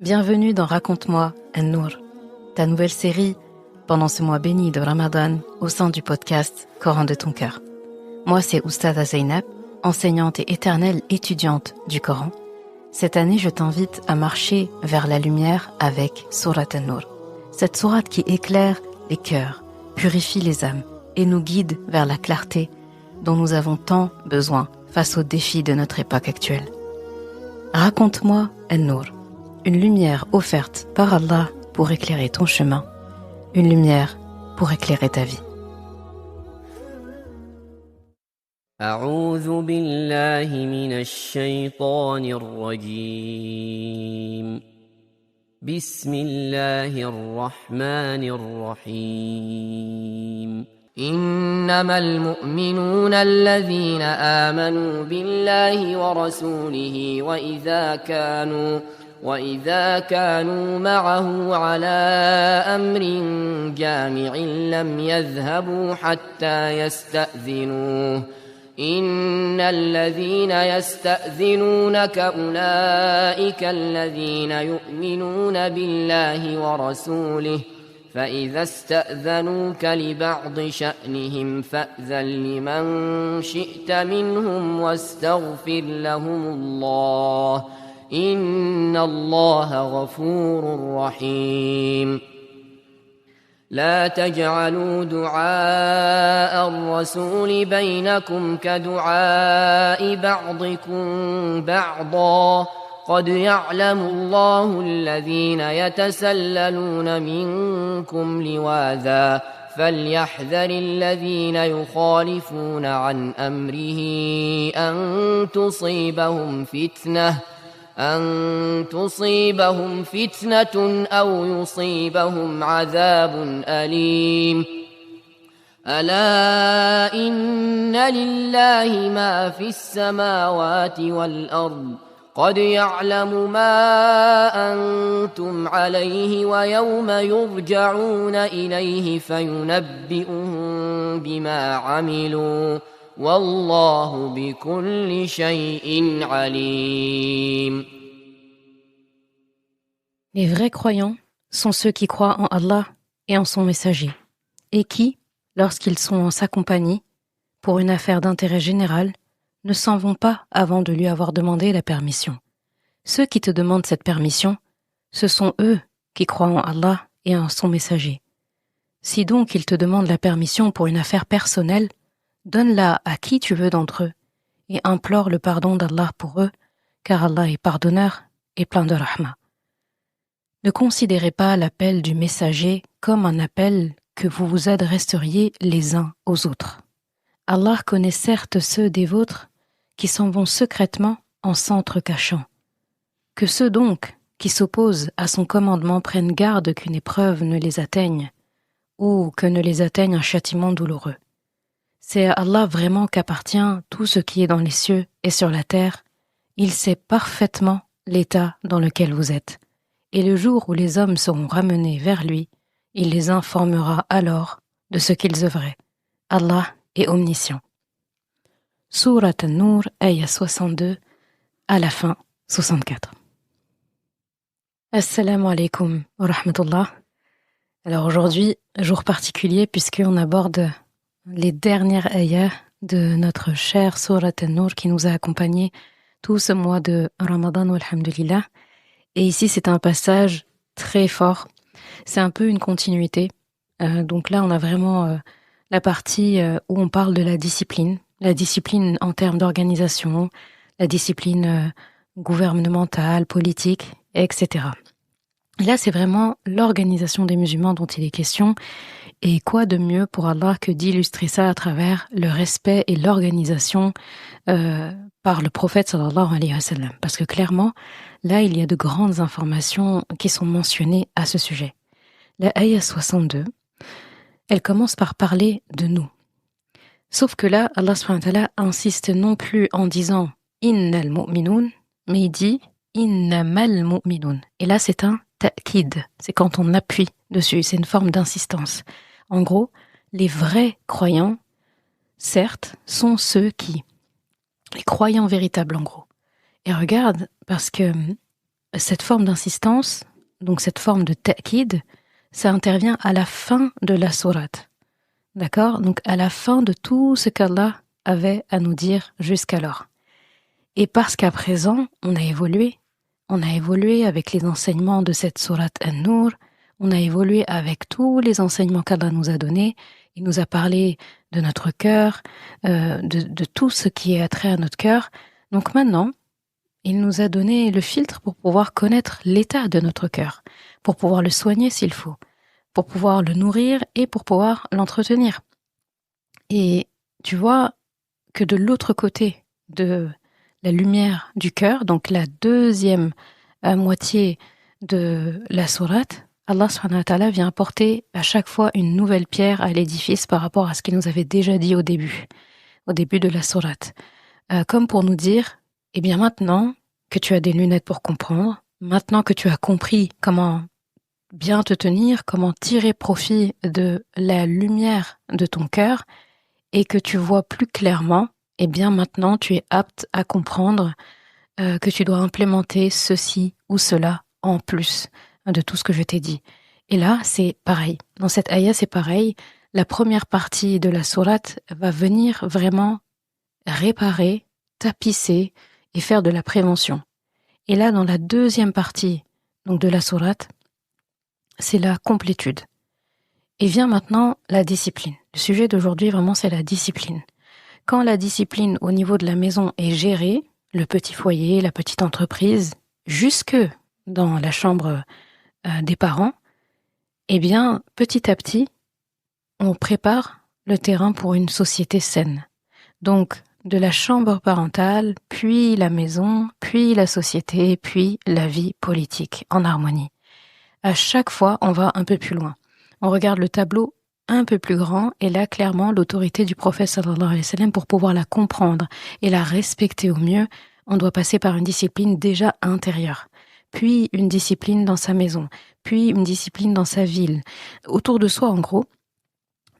Bienvenue dans Raconte-moi, An-Nour, ta nouvelle série pendant ce mois béni de Ramadan au sein du podcast Coran de ton cœur. Moi, c'est Oustada Zeynep, enseignante et éternelle étudiante du Coran. Cette année, je t'invite à marcher vers la lumière avec Sourate An-Nour. Cette sourate qui éclaire les cœurs, purifie les âmes et nous guide vers la clarté dont nous avons tant besoin face aux défis de notre époque actuelle. Raconte-moi An-Nour, une lumière offerte par Allah pour éclairer ton chemin, une lumière pour éclairer ta vie. أعوذ بالله من الشيطان الرجيم بسم الله الرحمن الرحيم إنما المؤمنون الذين آمنوا بالله ورسوله وإذا كانوا معه على أمر جامع لم يذهبوا حتى يستأذنوه إن الذين يستأذنونك أولئك الذين يؤمنون بالله ورسوله فإذا استأذنوك لبعض شأنهم فأذن لمن شئت منهم واستغفر لهم الله إن الله غفور رحيم لا تجعلوا دعاء الرسول بينكم كدعاء بعضكم بعضا قد يعلم الله الذين يتسللون منكم لواذا فليحذر الذين يخالفون عن أمره أن تصيبهم فتنة أو يصيبهم عذاب أليم ألا إن لله ما في السماوات والأرض قد يعلم ما أنتم عليه ويوم يرجعون إليه فينبئهم بما عملوا والله بكل شيء عليم. Les vrais croyants sont ceux qui croient en Allah et en son messager, et qui, lorsqu'ils sont en sa compagnie, pour une affaire d'intérêt général, ne s'en vont pas avant de lui avoir demandé la permission. Ceux qui te demandent cette permission, ce sont eux qui croient en Allah et en son messager. Si donc ils te demandent la permission pour une affaire personnelle, donne-la à qui tu veux d'entre eux et implore le pardon d'Allah pour eux, car Allah est pardonneur et plein de rahma. Ne considérez pas l'appel du messager comme un appel que vous vous adresseriez les uns aux autres. Allah connaît certes ceux des vôtres qui s'en vont secrètement en s'entrecachant. Que ceux donc qui s'opposent à son commandement prennent garde qu'une épreuve ne les atteigne ou que ne les atteigne un châtiment douloureux. C'est à Allah vraiment qu'appartient tout ce qui est dans les cieux et sur la terre. Il sait parfaitement l'état dans lequel vous êtes. Et le jour où les hommes seront ramenés vers lui, il les informera alors de ce qu'ils œuvraient. Allah est omniscient. Sourate An-Nour, ayah 62, à la fin 64. Assalamu alaikum wa rahmatullah. Alors aujourd'hui, jour particulier puisqu'on aborde les dernières ayahs de notre chère Sourate An-Nour qui nous a accompagnés tout ce mois de Ramadan, alhamdulillah. Et ici, c'est un passage très fort. C'est un peu une continuité. Donc là, on a vraiment la partie où on parle de la discipline en termes d'organisation, la discipline gouvernementale, politique, etc. Et là, c'est vraiment l'organisation des musulmans dont il est question. Et quoi de mieux pour Allah que d'illustrer ça à travers le respect et l'organisation par le prophète sallallahu alayhi wa sallam. Parce que clairement, là, il y a de grandes informations qui sont mentionnées à ce sujet. La ayah 62, elle commence par parler de nous. Sauf que là, Allah subhanahu wa ta'ala insiste non plus en disant « innal mu'minun », mais il dit « innamal mu'minun ». Et là, c'est un ta'kid, c'est quand on appuie dessus, c'est une forme d'insistance. En gros, les vrais croyants, certes, sont les croyants véritables en gros. Et regarde, parce que cette forme d'insistance, donc cette forme de ta'kid, ça intervient à la fin de la sourate. D'accord? Donc à la fin de tout ce qu'Allah avait à nous dire jusqu'alors. Et parce qu'à présent, on a évolué avec les enseignements de cette sourate An-Nur, on a évolué avec tous les enseignements qu'Allah nous a donnés, il nous a parlé de notre cœur, de tout ce qui est attrait à notre cœur. Donc maintenant, il nous a donné le filtre pour pouvoir connaître l'état de notre cœur, pour pouvoir le soigner s'il faut, pour pouvoir le nourrir et pour pouvoir l'entretenir. Et tu vois que de l'autre côté de la lumière du cœur, donc la deuxième moitié de la sourate, Allah subhanahu wa ta'ala vient apporter à chaque fois une nouvelle pierre à l'édifice par rapport à ce qu'il nous avait déjà dit au début de la sourate. Comme pour nous dire, eh bien maintenant que tu as des lunettes pour comprendre, maintenant que tu as compris comment bien te tenir, comment tirer profit de la lumière de ton cœur et que tu vois plus clairement, eh bien maintenant tu es apte à comprendre que tu dois implémenter ceci ou cela en plus de tout ce que je t'ai dit. Et là, c'est pareil. Dans cette ayah, c'est pareil. La première partie de la sourate va venir vraiment réparer, tapisser et faire de la prévention. Et là, dans la deuxième partie donc de la sourate, c'est la complétude. Et vient maintenant la discipline. Le sujet d'aujourd'hui, vraiment, c'est la discipline. Quand la discipline au niveau de la maison est gérée, le petit foyer, la petite entreprise, jusque dans la chambre des parents, eh bien, petit à petit, on prépare le terrain pour une société saine. Donc, de la chambre parentale, puis la maison, puis la société, puis la vie politique en harmonie. À chaque fois, on va un peu plus loin. On regarde le tableau un peu plus grand, et là, clairement, l'autorité du prophète sallallahu alayhi wa sallam, pour pouvoir la comprendre et la respecter au mieux, on doit passer par une discipline déjà intérieure, puis une discipline dans sa maison, puis une discipline dans sa ville, autour de soi en gros,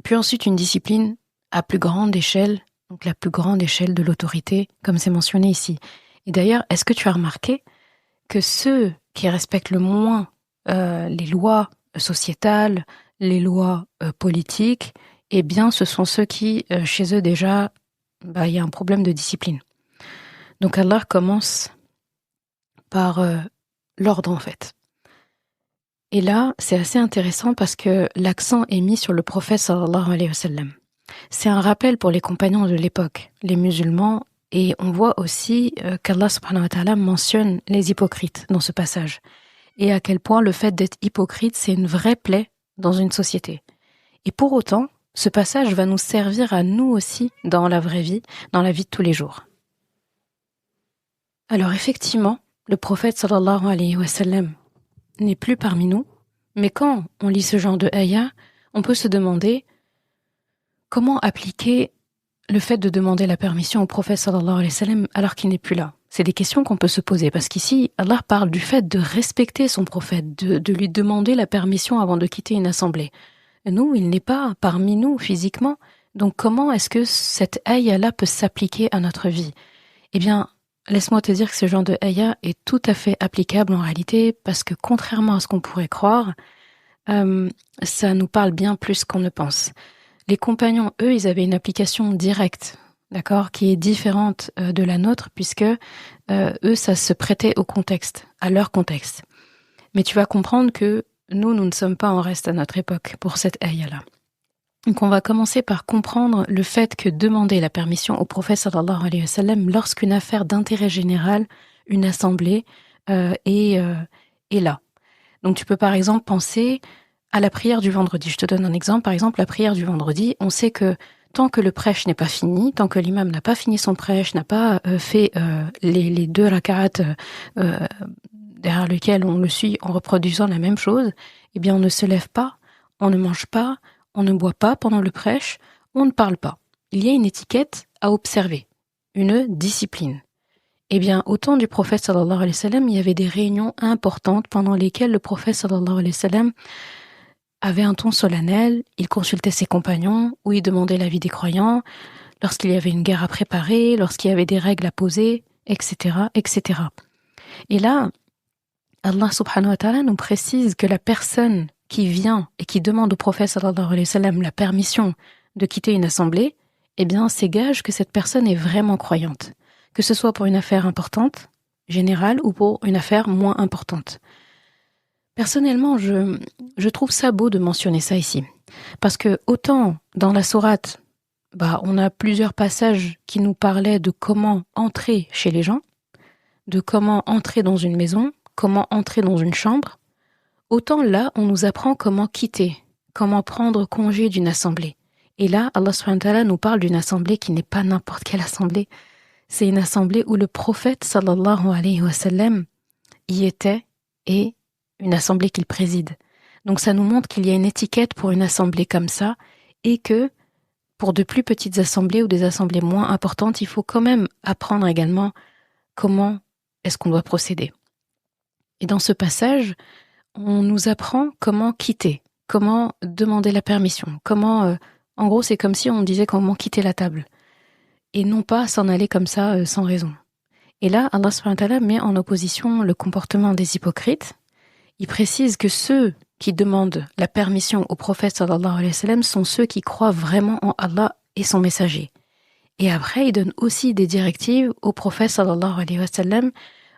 puis ensuite une discipline à plus grande échelle, donc la plus grande échelle de l'autorité, comme c'est mentionné ici. Et d'ailleurs, est-ce que tu as remarqué que ceux qui respectent le moins les lois sociétales, les lois politiques, eh bien, ce sont ceux qui, chez eux déjà, il y a un problème de discipline. Donc Allah commence par l'ordre, en fait. Et là, c'est assez intéressant parce que l'accent est mis sur le prophète sallallahu alayhi wa sallam. C'est un rappel pour les compagnons de l'époque, les musulmans, et on voit aussi qu'Allah subhanahu wa ta'ala mentionne les hypocrites dans ce passage. Et à quel point le fait d'être hypocrite, c'est une vraie plaie dans une société. Et pour autant, ce passage va nous servir à nous aussi dans la vraie vie, dans la vie de tous les jours. Alors effectivement, le prophète sallallahu alayhi wa sallam n'est plus parmi nous, mais quand on lit ce genre de ayah, on peut se demander comment appliquer le fait de demander la permission au prophète sallallahu alayhi wa sallam alors qu'il n'est plus là. C'est des questions qu'on peut se poser, parce qu'ici, Allah parle du fait de respecter son prophète, de lui demander la permission avant de quitter une assemblée. Nous, il n'est pas parmi nous physiquement, donc comment est-ce que cette ayah-là peut s'appliquer à notre vie? Eh bien, laisse-moi te dire que ce genre de ayah est tout à fait applicable en réalité, parce que contrairement à ce qu'on pourrait croire, ça nous parle bien plus qu'on ne pense. Les compagnons, eux, ils avaient une application directe, d'accord, qui est différente de la nôtre, puisque eux, ça se prêtait au contexte, à leur contexte. Mais tu vas comprendre que nous ne sommes pas en reste à notre époque pour cette ayah-là. Donc on va commencer par comprendre le fait que demander la permission au prophète sallallahu alayhi wa sallam lorsqu'une affaire d'intérêt général, une assemblée, est là. Donc tu peux par exemple penser à la prière du vendredi. Je te donne un exemple. Par exemple, la prière du vendredi, on sait que tant que le prêche n'est pas fini, tant que l'imam n'a pas fini son prêche, n'a pas fait les 2 rak'at derrière lesquels on le suit en reproduisant la même chose, eh bien on ne se lève pas, on ne mange pas, on ne boit pas pendant le prêche, on ne parle pas. Il y a une étiquette à observer, une discipline. Eh bien, au temps du prophète sallallahu alayhi wa sallam, il y avait des réunions importantes pendant lesquelles le prophète sallallahu alayhi wa sallam avait un ton solennel, il consultait ses compagnons, ou il demandait l'avis des croyants, lorsqu'il y avait une guerre à préparer, lorsqu'il y avait des règles à poser, etc., etc. Et là, Allah subhanahu wa ta'ala nous précise que la personne qui vient et qui demande au prophète sallallahu alayhi wa sallam la permission de quitter une assemblée, eh bien, c'est gage que cette personne est vraiment croyante. Que ce soit pour une affaire importante, générale, ou pour une affaire moins importante. Personnellement, je trouve ça beau de mentionner ça ici. Parce que autant dans la sourate, on a plusieurs passages qui nous parlaient de comment entrer chez les gens, de comment entrer dans une maison, comment entrer dans une chambre, autant là, on nous apprend comment quitter, comment prendre congé d'une assemblée. Et là, Allah subhanahu wa ta'ala nous parle d'une assemblée qui n'est pas n'importe quelle assemblée. C'est une assemblée où le prophète sallallahu alayhi wa sallam y était et une assemblée qu'il préside. Donc ça nous montre qu'il y a une étiquette pour une assemblée comme ça et que pour de plus petites assemblées ou des assemblées moins importantes, il faut quand même apprendre également comment est-ce qu'on doit procéder. Et dans ce passage, on nous apprend comment quitter, comment demander la permission, comment, en gros, c'est comme si on disait comment quitter la table, et non pas s'en aller comme ça sans raison. Et là, Allah subhanahu wa ta'ala met en opposition le comportement des hypocrites. Il précise que ceux qui demandent la permission au prophète sallallahu alayhi wa sallam sont ceux qui croient vraiment en Allah et son messager. Et après, il donne aussi des directives au prophète sallallahu alayhi wa sallam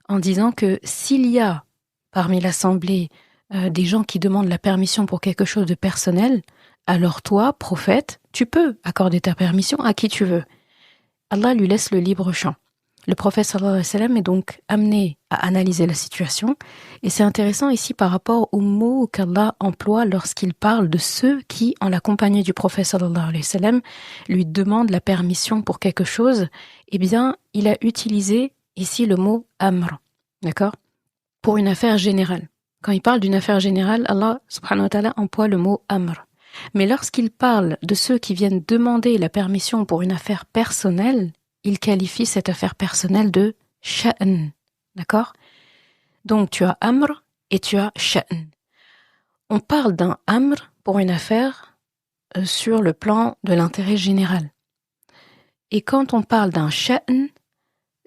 en disant que s'il y a parmi l'assemblée des gens qui demandent la permission pour quelque chose de personnel, alors toi, prophète, tu peux accorder ta permission à qui tu veux. Allah lui laisse le libre champ. Le prophète sallallahu alayhi wa sallam est donc amené à analyser la situation et c'est intéressant ici par rapport aux mots qu'Allah emploie lorsqu'il parle de ceux qui, en la compagnie du prophète sallallahu alayhi wa sallam, lui demandent la permission pour quelque chose. Eh bien, il a utilisé ici le mot amr, d'accord, pour une affaire générale. Quand il parle d'une affaire générale, Allah subhanahu wa ta'ala emploie le mot amr. Mais lorsqu'il parle de ceux qui viennent demander la permission pour une affaire personnelle, il qualifie cette affaire personnelle de sha'n, d'accord? Donc tu as amr et tu as sha'n. On parle d'un amr pour une affaire sur le plan de l'intérêt général. Et quand on parle d'un sha'n,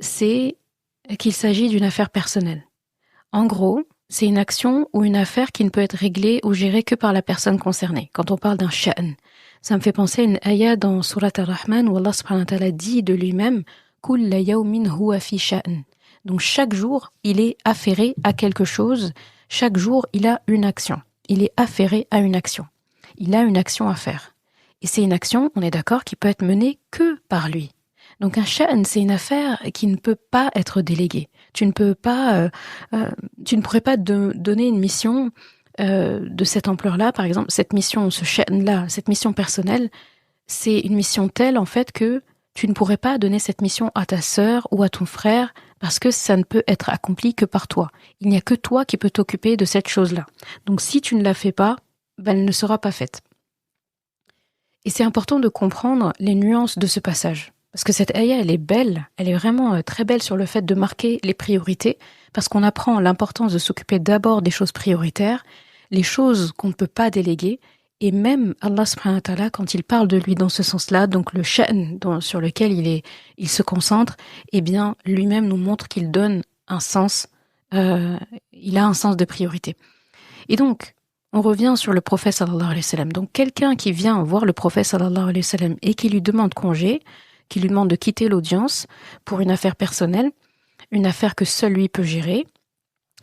c'est qu'il s'agit d'une affaire personnelle. En gros, c'est une action ou une affaire qui ne peut être réglée ou gérée que par la personne concernée. Quand on parle d'un sha'n, ça me fait penser à une ayah dans Surat Ar-Rahman où Allah subhanahu wa ta'ala dit de lui-même « Kulla yawmin huwa fi sha'n ». Donc chaque jour, il est affairé à quelque chose. Chaque jour, il a une action. Il est affairé à une action. Il a une action à faire. Et c'est une action, on est d'accord, qui peut être menée que par lui. Donc un sha'n, c'est une affaire qui ne peut pas être déléguée. Tu ne pourrais pas donner une mission de cette ampleur-là, par exemple, cette mission, ce sha'n-là, cette mission personnelle, c'est une mission telle en fait que tu ne pourrais pas donner cette mission à ta sœur ou à ton frère parce que ça ne peut être accompli que par toi. Il n'y a que toi qui peux t'occuper de cette chose-là. Donc si tu ne la fais pas, elle ne sera pas faite. Et c'est important de comprendre les nuances de ce passage. Parce que cette ayah, elle est belle, elle est vraiment très belle sur le fait de marquer les priorités, parce qu'on apprend l'importance de s'occuper d'abord des choses prioritaires, les choses qu'on ne peut pas déléguer, et même Allah subhanahu wa ta'ala, quand il parle de lui dans ce sens-là, donc le sha'n sur lequel il se concentre, eh bien, lui-même nous montre qu'il donne un sens, il a un sens de priorité. Et donc, on revient sur le prophète sallallahu alayhi wa sallam. Donc, quelqu'un qui vient voir le prophète sallallahu alayhi wa sallam et qui lui demande congé, qui lui demande de quitter l'audience pour une affaire personnelle, une affaire que seul lui peut gérer,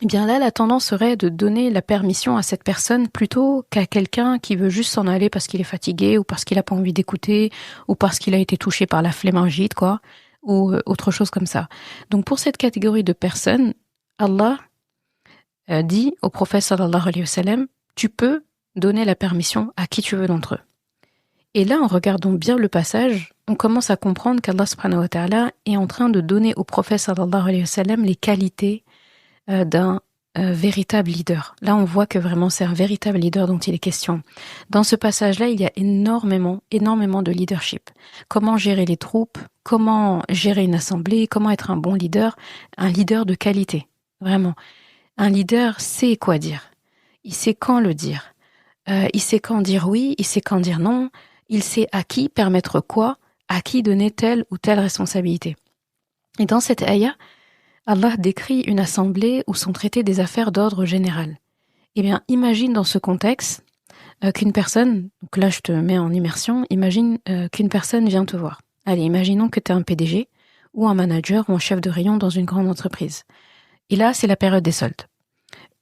eh bien là, la tendance serait de donner la permission à cette personne plutôt qu'à quelqu'un qui veut juste s'en aller parce qu'il est fatigué ou parce qu'il n'a pas envie d'écouter ou parce qu'il a été touché par la flémingite, ou autre chose comme ça. Donc pour cette catégorie de personnes, Allah dit au prophète sallallahu alayhi wa sallam, tu peux donner la permission à qui tu veux d'entre eux. Et là, en regardant bien le passage, on commence à comprendre qu'Allah subhanahu wa ta'ala est en train de donner au prophète sallallahu alayhi wa sallam les qualités d'un véritable leader. Là, on voit que vraiment c'est un véritable leader dont il est question. Dans ce passage-là, il y a énormément de leadership. Comment gérer les troupes, comment gérer une assemblée, comment être un bon leader de qualité, vraiment. Un leader sait quoi dire, il sait quand le dire, il sait quand dire oui, il sait quand dire non, il sait à qui permettre quoi, à qui donner telle ou telle responsabilité. Et dans cette ayah, Allah décrit une assemblée où sont traitées des affaires d'ordre général. Eh bien, imagine dans ce contexte qu'une personne, donc là je te mets en immersion, imagine qu'une personne vient te voir. Allez, imaginons que tu es un PDG ou un manager ou un chef de rayon dans une grande entreprise. Et là, c'est la période des soldes.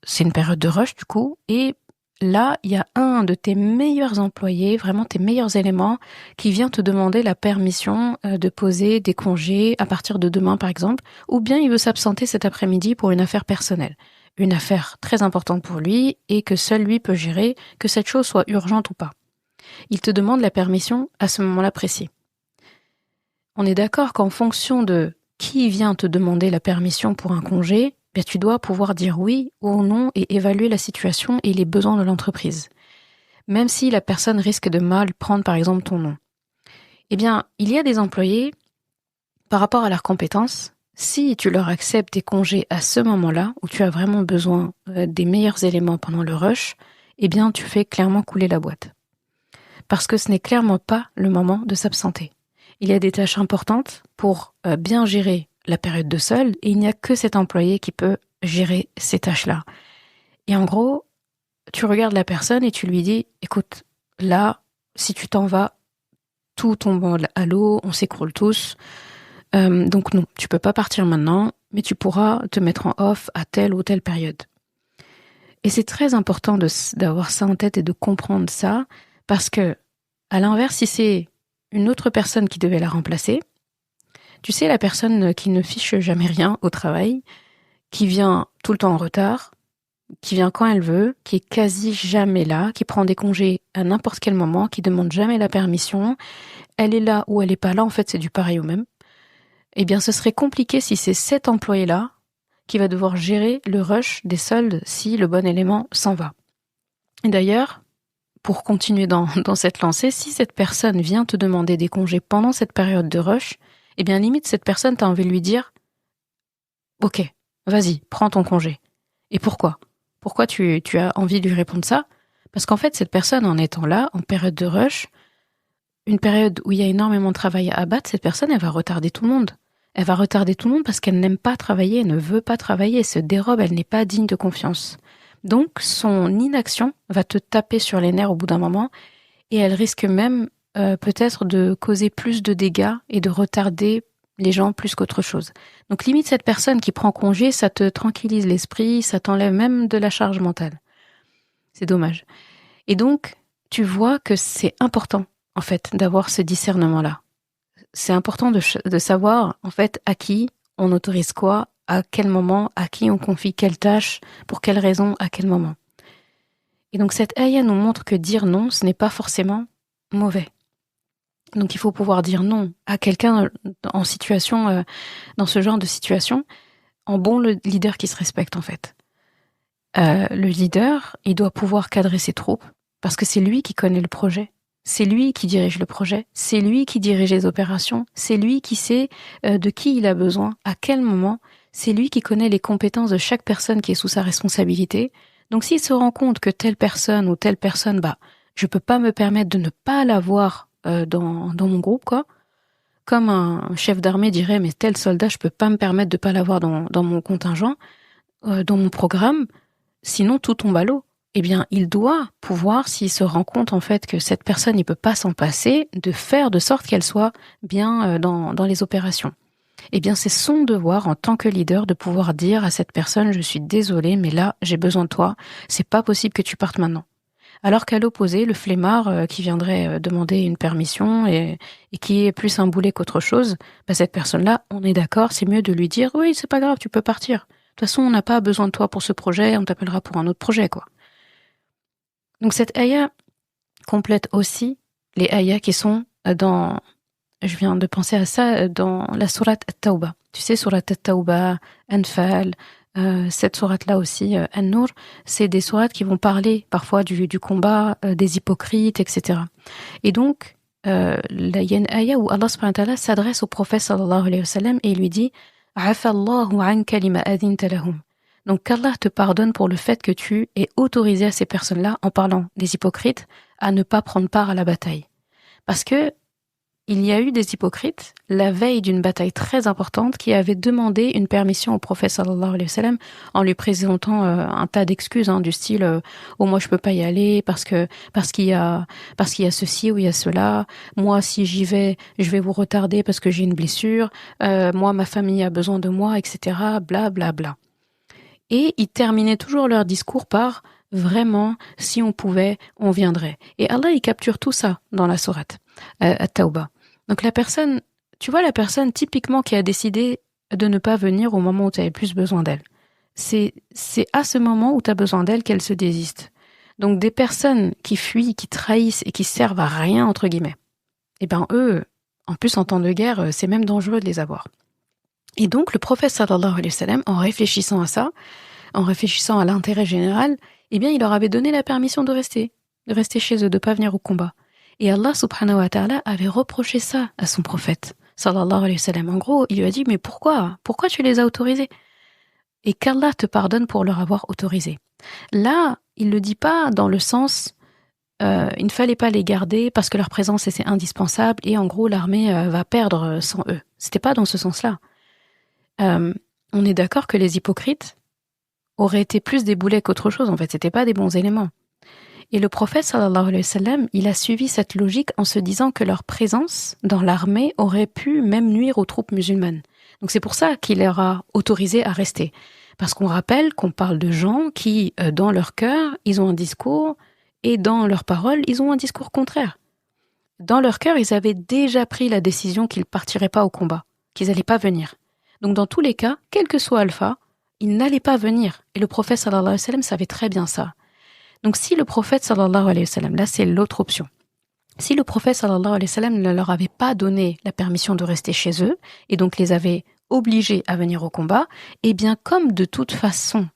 C'est une période de rush du coup, et là, il y a un de tes meilleurs employés, vraiment tes meilleurs éléments, qui vient te demander la permission de poser des congés à partir de demain par exemple, ou bien il veut s'absenter cet après-midi pour une affaire personnelle. Une affaire très importante pour lui et que seul lui peut gérer, que cette chose soit urgente ou pas. Il te demande la permission à ce moment-là précis. On est d'accord qu'en fonction de qui vient te demander la permission pour un congé, bien, tu dois pouvoir dire oui ou non et évaluer la situation et les besoins de l'entreprise. Même si la personne risque de mal prendre par exemple ton nom. Eh bien, il y a des employés, par rapport à leurs compétences, si tu leur acceptes des congés à ce moment-là, où tu as vraiment besoin des meilleurs éléments pendant le rush, eh bien, tu fais clairement couler la boîte. Parce que ce n'est clairement pas le moment de s'absenter. Il y a des tâches importantes pour bien gérer la période de solde et il n'y a que cet employé qui peut gérer ces tâches-là. Et en gros, tu regardes la personne et tu lui dis, écoute, là, si tu t'en vas, tout tombe à l'eau, on s'écroule tous. Donc non, tu peux pas partir maintenant, mais tu pourras te mettre en off à telle ou telle période. Et c'est très important d'avoir ça en tête et de comprendre ça, parce que, à l'inverse, si c'est une autre personne qui devait la remplacer, tu sais, la personne qui ne fiche jamais rien au travail, qui vient tout le temps en retard, qui vient quand elle veut, qui est quasi jamais là, qui prend des congés à n'importe quel moment, qui demande jamais la permission, elle est là ou elle est pas là, en fait c'est du pareil au même. Eh bien ce serait compliqué si c'est cet employé-là qui va devoir gérer le rush des soldes si le bon élément s'en va. Et d'ailleurs, pour continuer dans cette lancée, si cette personne vient te demander des congés pendant cette période de rush, eh bien limite cette personne, t'as envie de lui dire « Ok, vas-y, prends ton congé. » Et pourquoi ? Pourquoi tu as envie de lui répondre ça ? Parce qu'en fait, cette personne, en étant là, en période de rush, une période où il y a énormément de travail à abattre, cette personne, elle va retarder tout le monde. Elle va retarder tout le monde parce qu'elle n'aime pas travailler, elle ne veut pas travailler, elle se dérobe, elle n'est pas digne de confiance. Donc, son inaction va te taper sur les nerfs au bout d'un moment et elle risque même peut-être de causer plus de dégâts et de retarder les gens plus qu'autre chose. Donc limite cette personne qui prend congé, ça te tranquillise l'esprit, ça t'enlève même de la charge mentale. C'est dommage. Et donc, tu vois que c'est important, en fait, d'avoir ce discernement-là. C'est important de savoir, en fait, à qui on autorise quoi, à quel moment, à qui on confie quelle tâche, pour quelle raison, à quel moment. Et donc cette ayah nous montre que dire non, ce n'est pas forcément mauvais. Donc il faut pouvoir dire non à quelqu'un en situation, dans ce genre de situation, en bon leader qui se respecte en fait. Le leader, il doit pouvoir cadrer ses troupes parce que c'est lui qui connaît le projet, c'est lui qui dirige le projet, c'est lui qui dirige les opérations, c'est lui qui sait de qui il a besoin, à quel moment, c'est lui qui connaît les compétences de chaque personne qui est sous sa responsabilité. Donc s'il se rend compte que telle personne ou telle personne, je peux pas me permettre de ne pas l'avoir dans mon groupe, quoi. Comme un chef d'armée dirait, mais tel soldat, je peux pas me permettre de pas l'avoir dans mon contingent, dans mon programme, sinon tout tombe à l'eau. Eh bien, il doit pouvoir, s'il se rend compte en fait que cette personne, il peut pas s'en passer, de faire de sorte qu'elle soit bien dans les opérations. Eh bien, c'est son devoir en tant que leader de pouvoir dire à cette personne, je suis désolé, mais là, j'ai besoin de toi, c'est pas possible que tu partes maintenant. Alors qu'à l'opposé, le flemmard qui viendrait demander une permission et qui est plus un boulet qu'autre chose, cette personne-là, on est d'accord, c'est mieux de lui dire « Oui, c'est pas grave, tu peux partir. De toute façon, on n'a pas besoin de toi pour ce projet, on t'appellera pour un autre projet, quoi. » Donc cette ayah complète aussi les ayahs qui sont dans... Je viens de penser à ça dans la sourate At-Tawbah. Tu sais, sourate At-Tawbah, Anfal... cette sourate-là aussi, An-Nur, c'est des sourates qui vont parler parfois du combat, des hypocrites, etc. Et donc, il y a une ayah où Allah subhanahu wa ta'ala s'adresse au prophète sallallahu alayhi wa sallam et il lui dit « Afallahu anka lima adhinta lahum » Donc qu'Allah te pardonne pour le fait que tu aies autorisé à ces personnes-là, en parlant des hypocrites, à ne pas prendre part à la bataille. Parce que il y a eu des hypocrites la veille d'une bataille très importante qui avaient demandé une permission au prophète sallallahu alayhi wa sallam en lui présentant un tas d'excuses du style oh moi je peux pas y aller parce qu'il y a ceci ou il y a cela, moi si j'y vais je vais vous retarder parce que j'ai une blessure, moi ma famille a besoin de moi, etc. bla bla bla. Et ils terminaient toujours leur discours par vraiment si on pouvait on viendrait. Et Allah il capture tout ça dans la sourate At-Tawbah. Donc la personne, tu vois la personne typiquement qui a décidé de ne pas venir au moment où tu avais plus besoin d'elle. C'est à ce moment où tu as besoin d'elle qu'elle se désiste. Donc des personnes qui fuient, qui trahissent et qui servent à rien, entre guillemets, eh ben eux, en plus en temps de guerre, c'est même dangereux de les avoir. Et donc le prophète sallallahu alayhi wa sallam, en réfléchissant à ça, en réfléchissant à l'intérêt général, eh bien il leur avait donné la permission de rester chez eux, de pas venir au combat. Et Allah subhanahu wa ta'ala avait reproché ça à son prophète, sallallahu alayhi wa sallam. En gros, il lui a dit, mais pourquoi tu les as autorisés? Et qu'Allah te pardonne pour leur avoir autorisé. Là, il le dit pas dans le sens, il ne fallait pas les garder parce que leur présence était indispensable et en gros l'armée va perdre sans eux. C'était pas dans ce sens-là. On est d'accord que les hypocrites auraient été plus des boulets qu'autre chose, en fait, c'était pas des bons éléments. Et le prophète sallallahu alayhi wa sallam, il a suivi cette logique en se disant que leur présence dans l'armée aurait pu même nuire aux troupes musulmanes. Donc c'est pour ça qu'il leur a autorisé à rester. Parce qu'on rappelle qu'on parle de gens qui, dans leur cœur, ils ont un discours et dans leurs paroles, ils ont un discours contraire. Dans leur cœur, ils avaient déjà pris la décision qu'ils partiraient pas au combat, qu'ils n'allaient pas venir. Donc dans tous les cas, quel que soit Alpha, ils n'allaient pas venir. Et le prophète sallallahu alayhi wa sallam savait très bien ça. Donc si le prophète sallallahu alayhi wa sallam, là c'est l'autre option, si le prophète sallallahu alayhi wa sallam ne leur avait pas donné la permission de rester chez eux, et donc les avait obligés à venir au combat, eh bien comme de toute façon,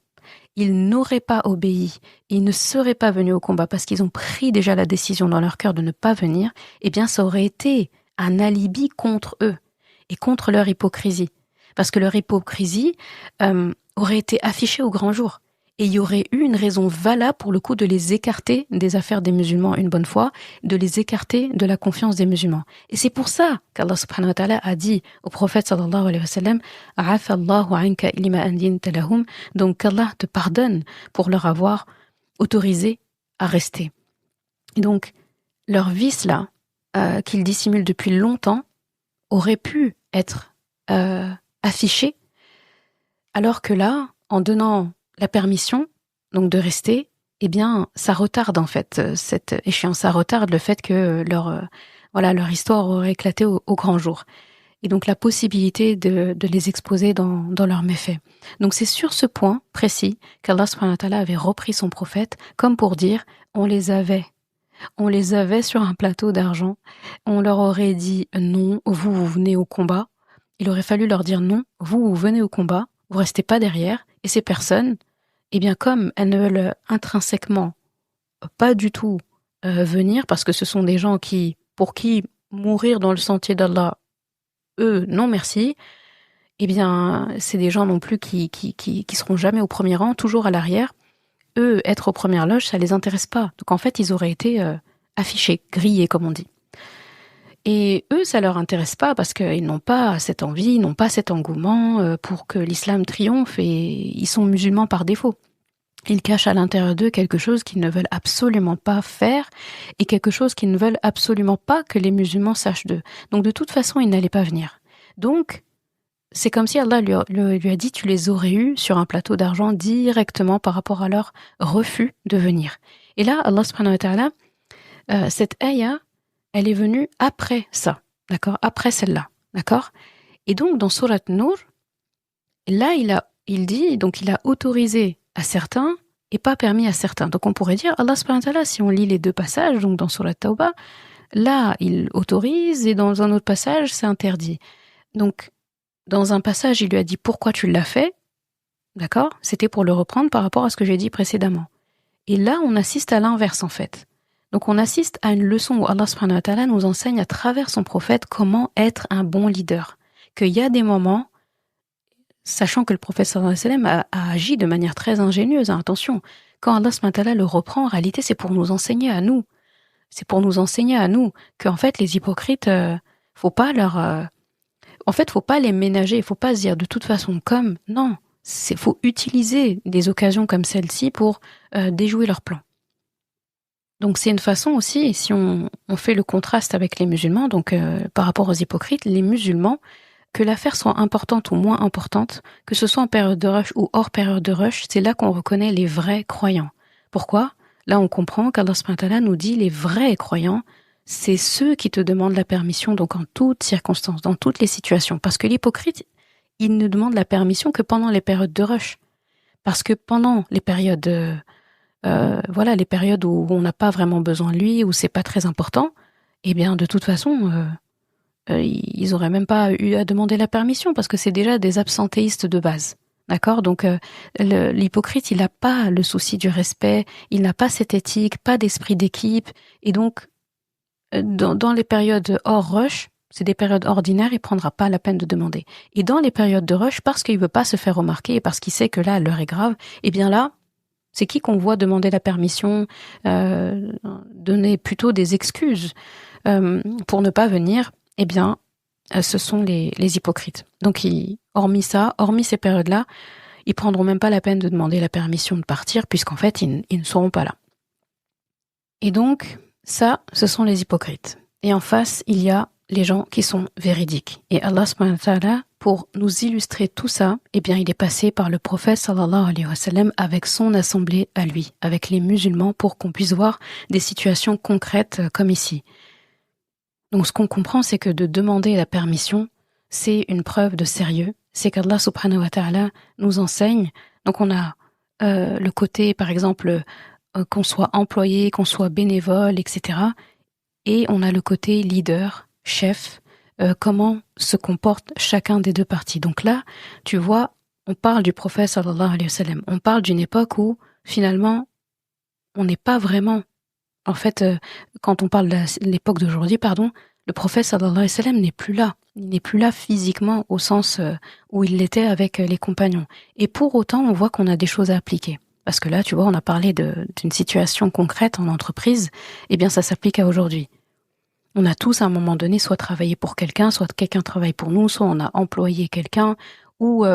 ils n'auraient pas obéi, ils ne seraient pas venus au combat parce qu'ils ont pris déjà la décision dans leur cœur de ne pas venir, eh bien ça aurait été un alibi contre eux et contre leur hypocrisie. Parce que leur hypocrisie aurait été affichée au grand jour. Et il y aurait eu une raison valable pour le coup de les écarter des affaires des musulmans une bonne fois, de les écarter de la confiance des musulmans. Et c'est pour ça qu'Allah subhanahu wa ta'ala a dit au prophète sallallahu alayhi wa sallam « Afallahu anka lima andinta lahum » donc qu'Allah te pardonne pour leur avoir autorisé à rester. Et donc, leur vice-là, qu'ils dissimulent depuis longtemps, aurait pu être affiché, alors que là, en donnant la permission, donc de rester, eh bien, ça retarde en fait cette échéance, ça retarde le fait que leur histoire aurait éclaté au grand jour. Et donc la possibilité de les exposer dans leurs méfaits. Donc c'est sur ce point précis qu'Allah subhanahu wa ta'ala avait repris son prophète, comme pour dire, on les avait sur un plateau d'argent, on leur aurait dit non, vous venez au combat. Il aurait fallu leur dire non, vous venez au combat, vous restez pas derrière, et ces personnes, eh bien comme elles ne veulent intrinsèquement pas du tout venir, parce que ce sont des gens pour qui mourir dans le sentier d'Allah, eux, non merci, eh bien c'est des gens non plus qui seront jamais au premier rang, toujours à l'arrière. Eux, être aux premières loges, ça les intéresse pas. Donc en fait, ils auraient été affichés, grillés comme on dit. Et eux, ça leur intéresse pas parce qu'ils n'ont pas cette envie, ils n'ont pas cet engouement pour que l'islam triomphe et ils sont musulmans par défaut. Ils cachent à l'intérieur d'eux quelque chose qu'ils ne veulent absolument pas faire et quelque chose qu'ils ne veulent absolument pas que les musulmans sachent d'eux. Donc de toute façon, ils n'allaient pas venir. Donc, c'est comme si Allah lui a dit, tu les aurais eus sur un plateau d'argent directement par rapport à leur refus de venir. Et là, Allah subhanahu wa ta'ala, cette ayah, elle est venue après ça, d'accord? Après celle-là, d'accord? Et donc, dans Surat Nur, là, il a autorisé à certains et pas permis à certains. Donc, on pourrait dire, Allah subhanahu wa ta'ala, si on lit les deux passages, donc dans Surat Tawbah, là, il autorise et dans un autre passage, c'est interdit. Donc, dans un passage, il lui a dit, pourquoi tu l'as fait? D'accord? C'était pour le reprendre par rapport à ce que j'ai dit précédemment. Et là, on assiste à l'inverse, en fait. Donc on assiste à une leçon où Allah subhanahu wa ta'ala nous enseigne à travers son prophète comment être un bon leader. Qu'il y a des moments, sachant que le prophète sallallahu alayhi wa sallam a agi de manière très ingénieuse, attention, quand Allah subhanahu wa ta'ala le reprend, en réalité c'est pour nous enseigner à nous. C'est pour nous enseigner à nous qu'en fait les hypocrites, faut pas faut pas les ménager, faut pas se dire de toute façon comme, non, faut utiliser des occasions comme celle-ci pour déjouer leur plan. Donc c'est une façon aussi, si on fait le contraste avec les musulmans, donc par rapport aux hypocrites, les musulmans, que l'affaire soit importante ou moins importante, que ce soit en période de rush ou hors période de rush, c'est là qu'on reconnaît les vrais croyants. Pourquoi ? Là, on comprend qu'Allah subhanahu wa ta'ala nous dit les vrais croyants, c'est ceux qui te demandent la permission, donc en toutes circonstances, dans toutes les situations. Parce que l'hypocrite, il ne demande la permission que pendant les périodes de rush. Parce que pendant les périodes, les périodes où on n'a pas vraiment besoin de lui, où c'est pas très important, eh bien, de toute façon, ils auraient même pas eu à demander la permission parce que c'est déjà des absentéistes de base. D'accord ? Donc, l'hypocrite, il n'a pas le souci du respect, il n'a pas cette éthique, pas d'esprit d'équipe. Et donc, dans les périodes hors rush, c'est des périodes ordinaires, il prendra pas la peine de demander. Et dans les périodes de rush, parce qu'il veut pas se faire remarquer et parce qu'il sait que là, l'heure est grave, eh bien là, c'est qui qu'on voit demander la permission, donner plutôt des excuses pour ne pas venir, eh bien, ce sont les hypocrites. Donc, hormis ces périodes-là, ils prendront même pas la peine de demander la permission de partir, puisqu'en fait, ils ne seront pas là. Et donc, ça, ce sont les hypocrites. Et en face, il y a les gens qui sont véridiques. Et Allah subhanahu wa ta'ala, pour nous illustrer tout ça, eh bien, il est passé par le prophète sallallahu alayhi wa sallam avec son assemblée à lui, avec les musulmans, pour qu'on puisse voir des situations concrètes comme ici. Donc, ce qu'on comprend, c'est que de demander la permission, c'est une preuve de sérieux. C'est qu'Allah subhanahu wa ta'ala nous enseigne. Donc, on a le côté, par exemple, qu'on soit employé, qu'on soit bénévole, etc. Et on a le côté leader, chef, comment se comporte chacun des deux parties. Donc là, tu vois, on parle du prophète sallallahu alayhi wa sallam. On parle d'une époque où, finalement, on n'est pas vraiment... En fait, quand on parle de l'époque d'aujourd'hui, le prophète sallallahu alayhi wa sallam n'est plus là. Il n'est plus là physiquement au sens où il l'était avec les compagnons. Et pour autant, on voit qu'on a des choses à appliquer. Parce que là, tu vois, on a parlé d'une situation concrète en entreprise. Eh bien, ça s'applique à aujourd'hui. On a tous, à un moment donné, soit travaillé pour quelqu'un, soit quelqu'un travaille pour nous, soit on a employé quelqu'un, ou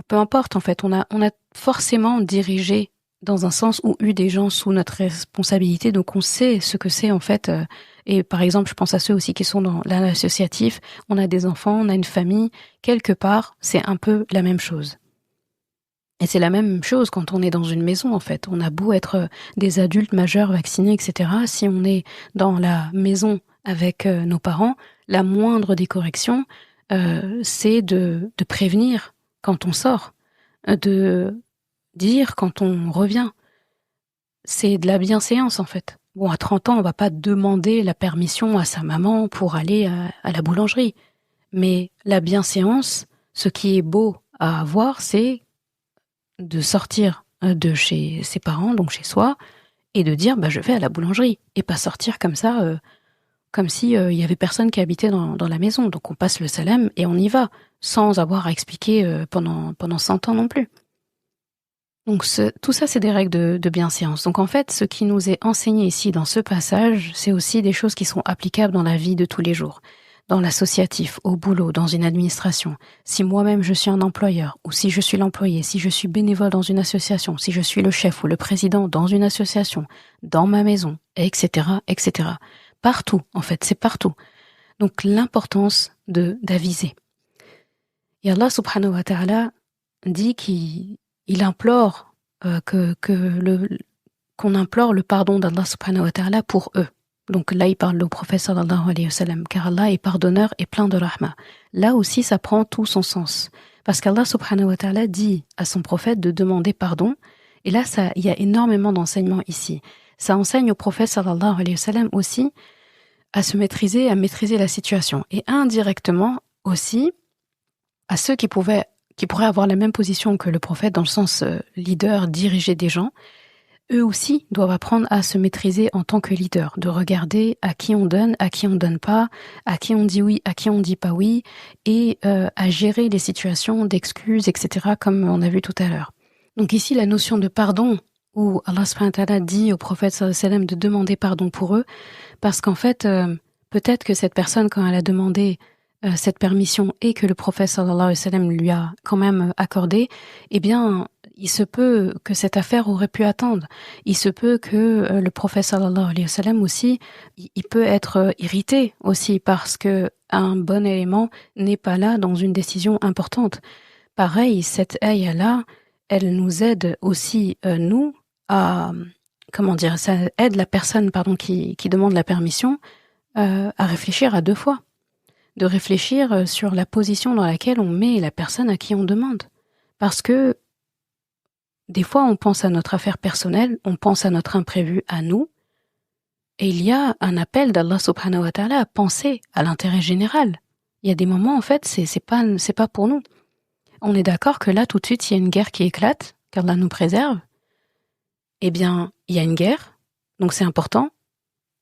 peu importe, en fait. On a forcément dirigé dans un sens ou eu des gens sous notre responsabilité, donc on sait ce que c'est, en fait. Et par exemple, je pense à ceux aussi qui sont dans l'associatif. On a des enfants, on a une famille. Quelque part, c'est un peu la même chose. Et c'est la même chose quand on est dans une maison, en fait. On a beau être des adultes majeurs, vaccinés, etc. Si on est dans la maison avec nos parents, la moindre des corrections, c'est de prévenir quand on sort, de dire quand on revient. C'est de la bienséance, en fait. Bon, à 30 ans, on va pas demander la permission à sa maman pour aller à la boulangerie. Mais la bienséance, ce qui est beau à avoir, c'est de sortir de chez ses parents, donc chez soi, et de dire je vais à la boulangerie, et pas sortir comme ça, comme si il y avait personne qui habitait dans la maison. Donc on passe le salam et on y va, sans avoir à expliquer pendant 100 ans non plus. Donc tout ça, c'est des règles de bienséance. Donc en fait, ce qui nous est enseigné ici dans ce passage, c'est aussi des choses qui sont applicables dans la vie de tous les jours. Dans l'associatif, au boulot, dans une administration, si moi-même je suis un employeur, ou si je suis l'employé, si je suis bénévole dans une association, si je suis le chef ou le président dans une association, dans ma maison, etc., etc. Partout, en fait, c'est partout. Donc l'importance d'aviser. Et Allah subhanahu wa ta'ala dit qu'il implore qu'on implore le pardon d'Allah subhanahu wa ta'ala pour eux. Donc là, il parle au prophète sallallahu alayhi wa sallam, car Allah est pardonneur et plein de rahma. Là aussi, ça prend tout son sens. Parce qu'Allah subhanahu wa ta'ala dit à son prophète de demander pardon. Et là, il y a énormément d'enseignements ici. Ça enseigne au prophète sallallahu alayhi wa sallam aussi à se maîtriser, à maîtriser la situation. Et indirectement aussi à ceux qui pourraient avoir la même position que le prophète, dans le sens leader, diriger des gens. Eux aussi doivent apprendre à se maîtriser en tant que leader, de regarder à qui on donne pas, à qui on dit oui, à qui on dit pas oui, et à gérer les situations d'excuses, etc., comme on a vu tout à l'heure. Donc ici, la notion de pardon, où Allah subhanahu wa ta'ala dit au prophète sallallahu alayhi wa sallam de demander pardon pour eux, parce qu'en fait, peut-être que cette personne, quand elle a demandé cette permission et que le prophète sallallahu alayhi wa sallam lui a quand même accordé, eh bien, il se peut que cette affaire aurait pu attendre. Il se peut que le prophète sallallahu alayhi wa sallam aussi, il peut être irrité aussi parce que un bon élément n'est pas là dans une décision importante. Pareil, cette ayah-là, elle nous aide aussi, nous, à, ça aide la personne, qui demande la permission, à réfléchir à 2 fois. De réfléchir sur la position dans laquelle on met la personne à qui on demande. Parce que des fois, on pense à notre affaire personnelle, on pense à notre imprévu à nous, et il y a un appel d'Allah subhanahu wa ta'ala à penser à l'intérêt général. Il y a des moments, en fait, c'est pas pour nous. On est d'accord que là, tout de suite, il y a une guerre qui éclate, qu'Allah nous préserve. Eh bien, il y a une guerre, donc c'est important.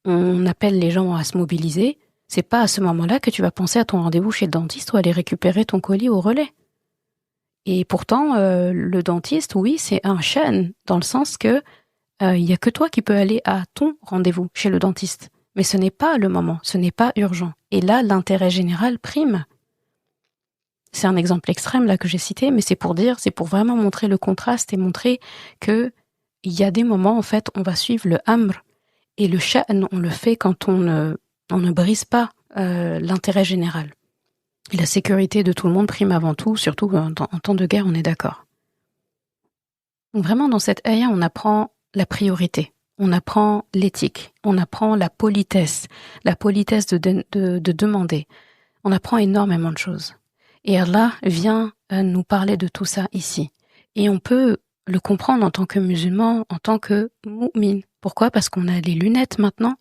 On appelle les gens à se mobiliser. C'est pas à ce moment-là que tu vas penser à ton rendez-vous chez le dentiste ou aller récupérer ton colis au relais. Et pourtant, le dentiste, oui, c'est un chêne, dans le sens que il y a que toi qui peux aller à ton rendez-vous chez le dentiste. Mais ce n'est pas le moment, ce n'est pas urgent. Et là, l'intérêt général prime. C'est un exemple extrême là que j'ai cité, mais c'est pour vraiment montrer le contraste et montrer que il y a des moments, en fait, on va suivre le amr et le sha'n, on le fait quand on ne brise pas l'intérêt général. Et la sécurité de tout le monde prime avant tout, surtout en temps de guerre, on est d'accord. Donc vraiment, dans cette ayah, on apprend la priorité, on apprend l'éthique, on apprend la politesse de demander. On apprend énormément de choses. Et Allah vient nous parler de tout ça ici. Et on peut le comprendre en tant que musulman, en tant que mu'min. Pourquoi ? Parce qu'on a les lunettes maintenant,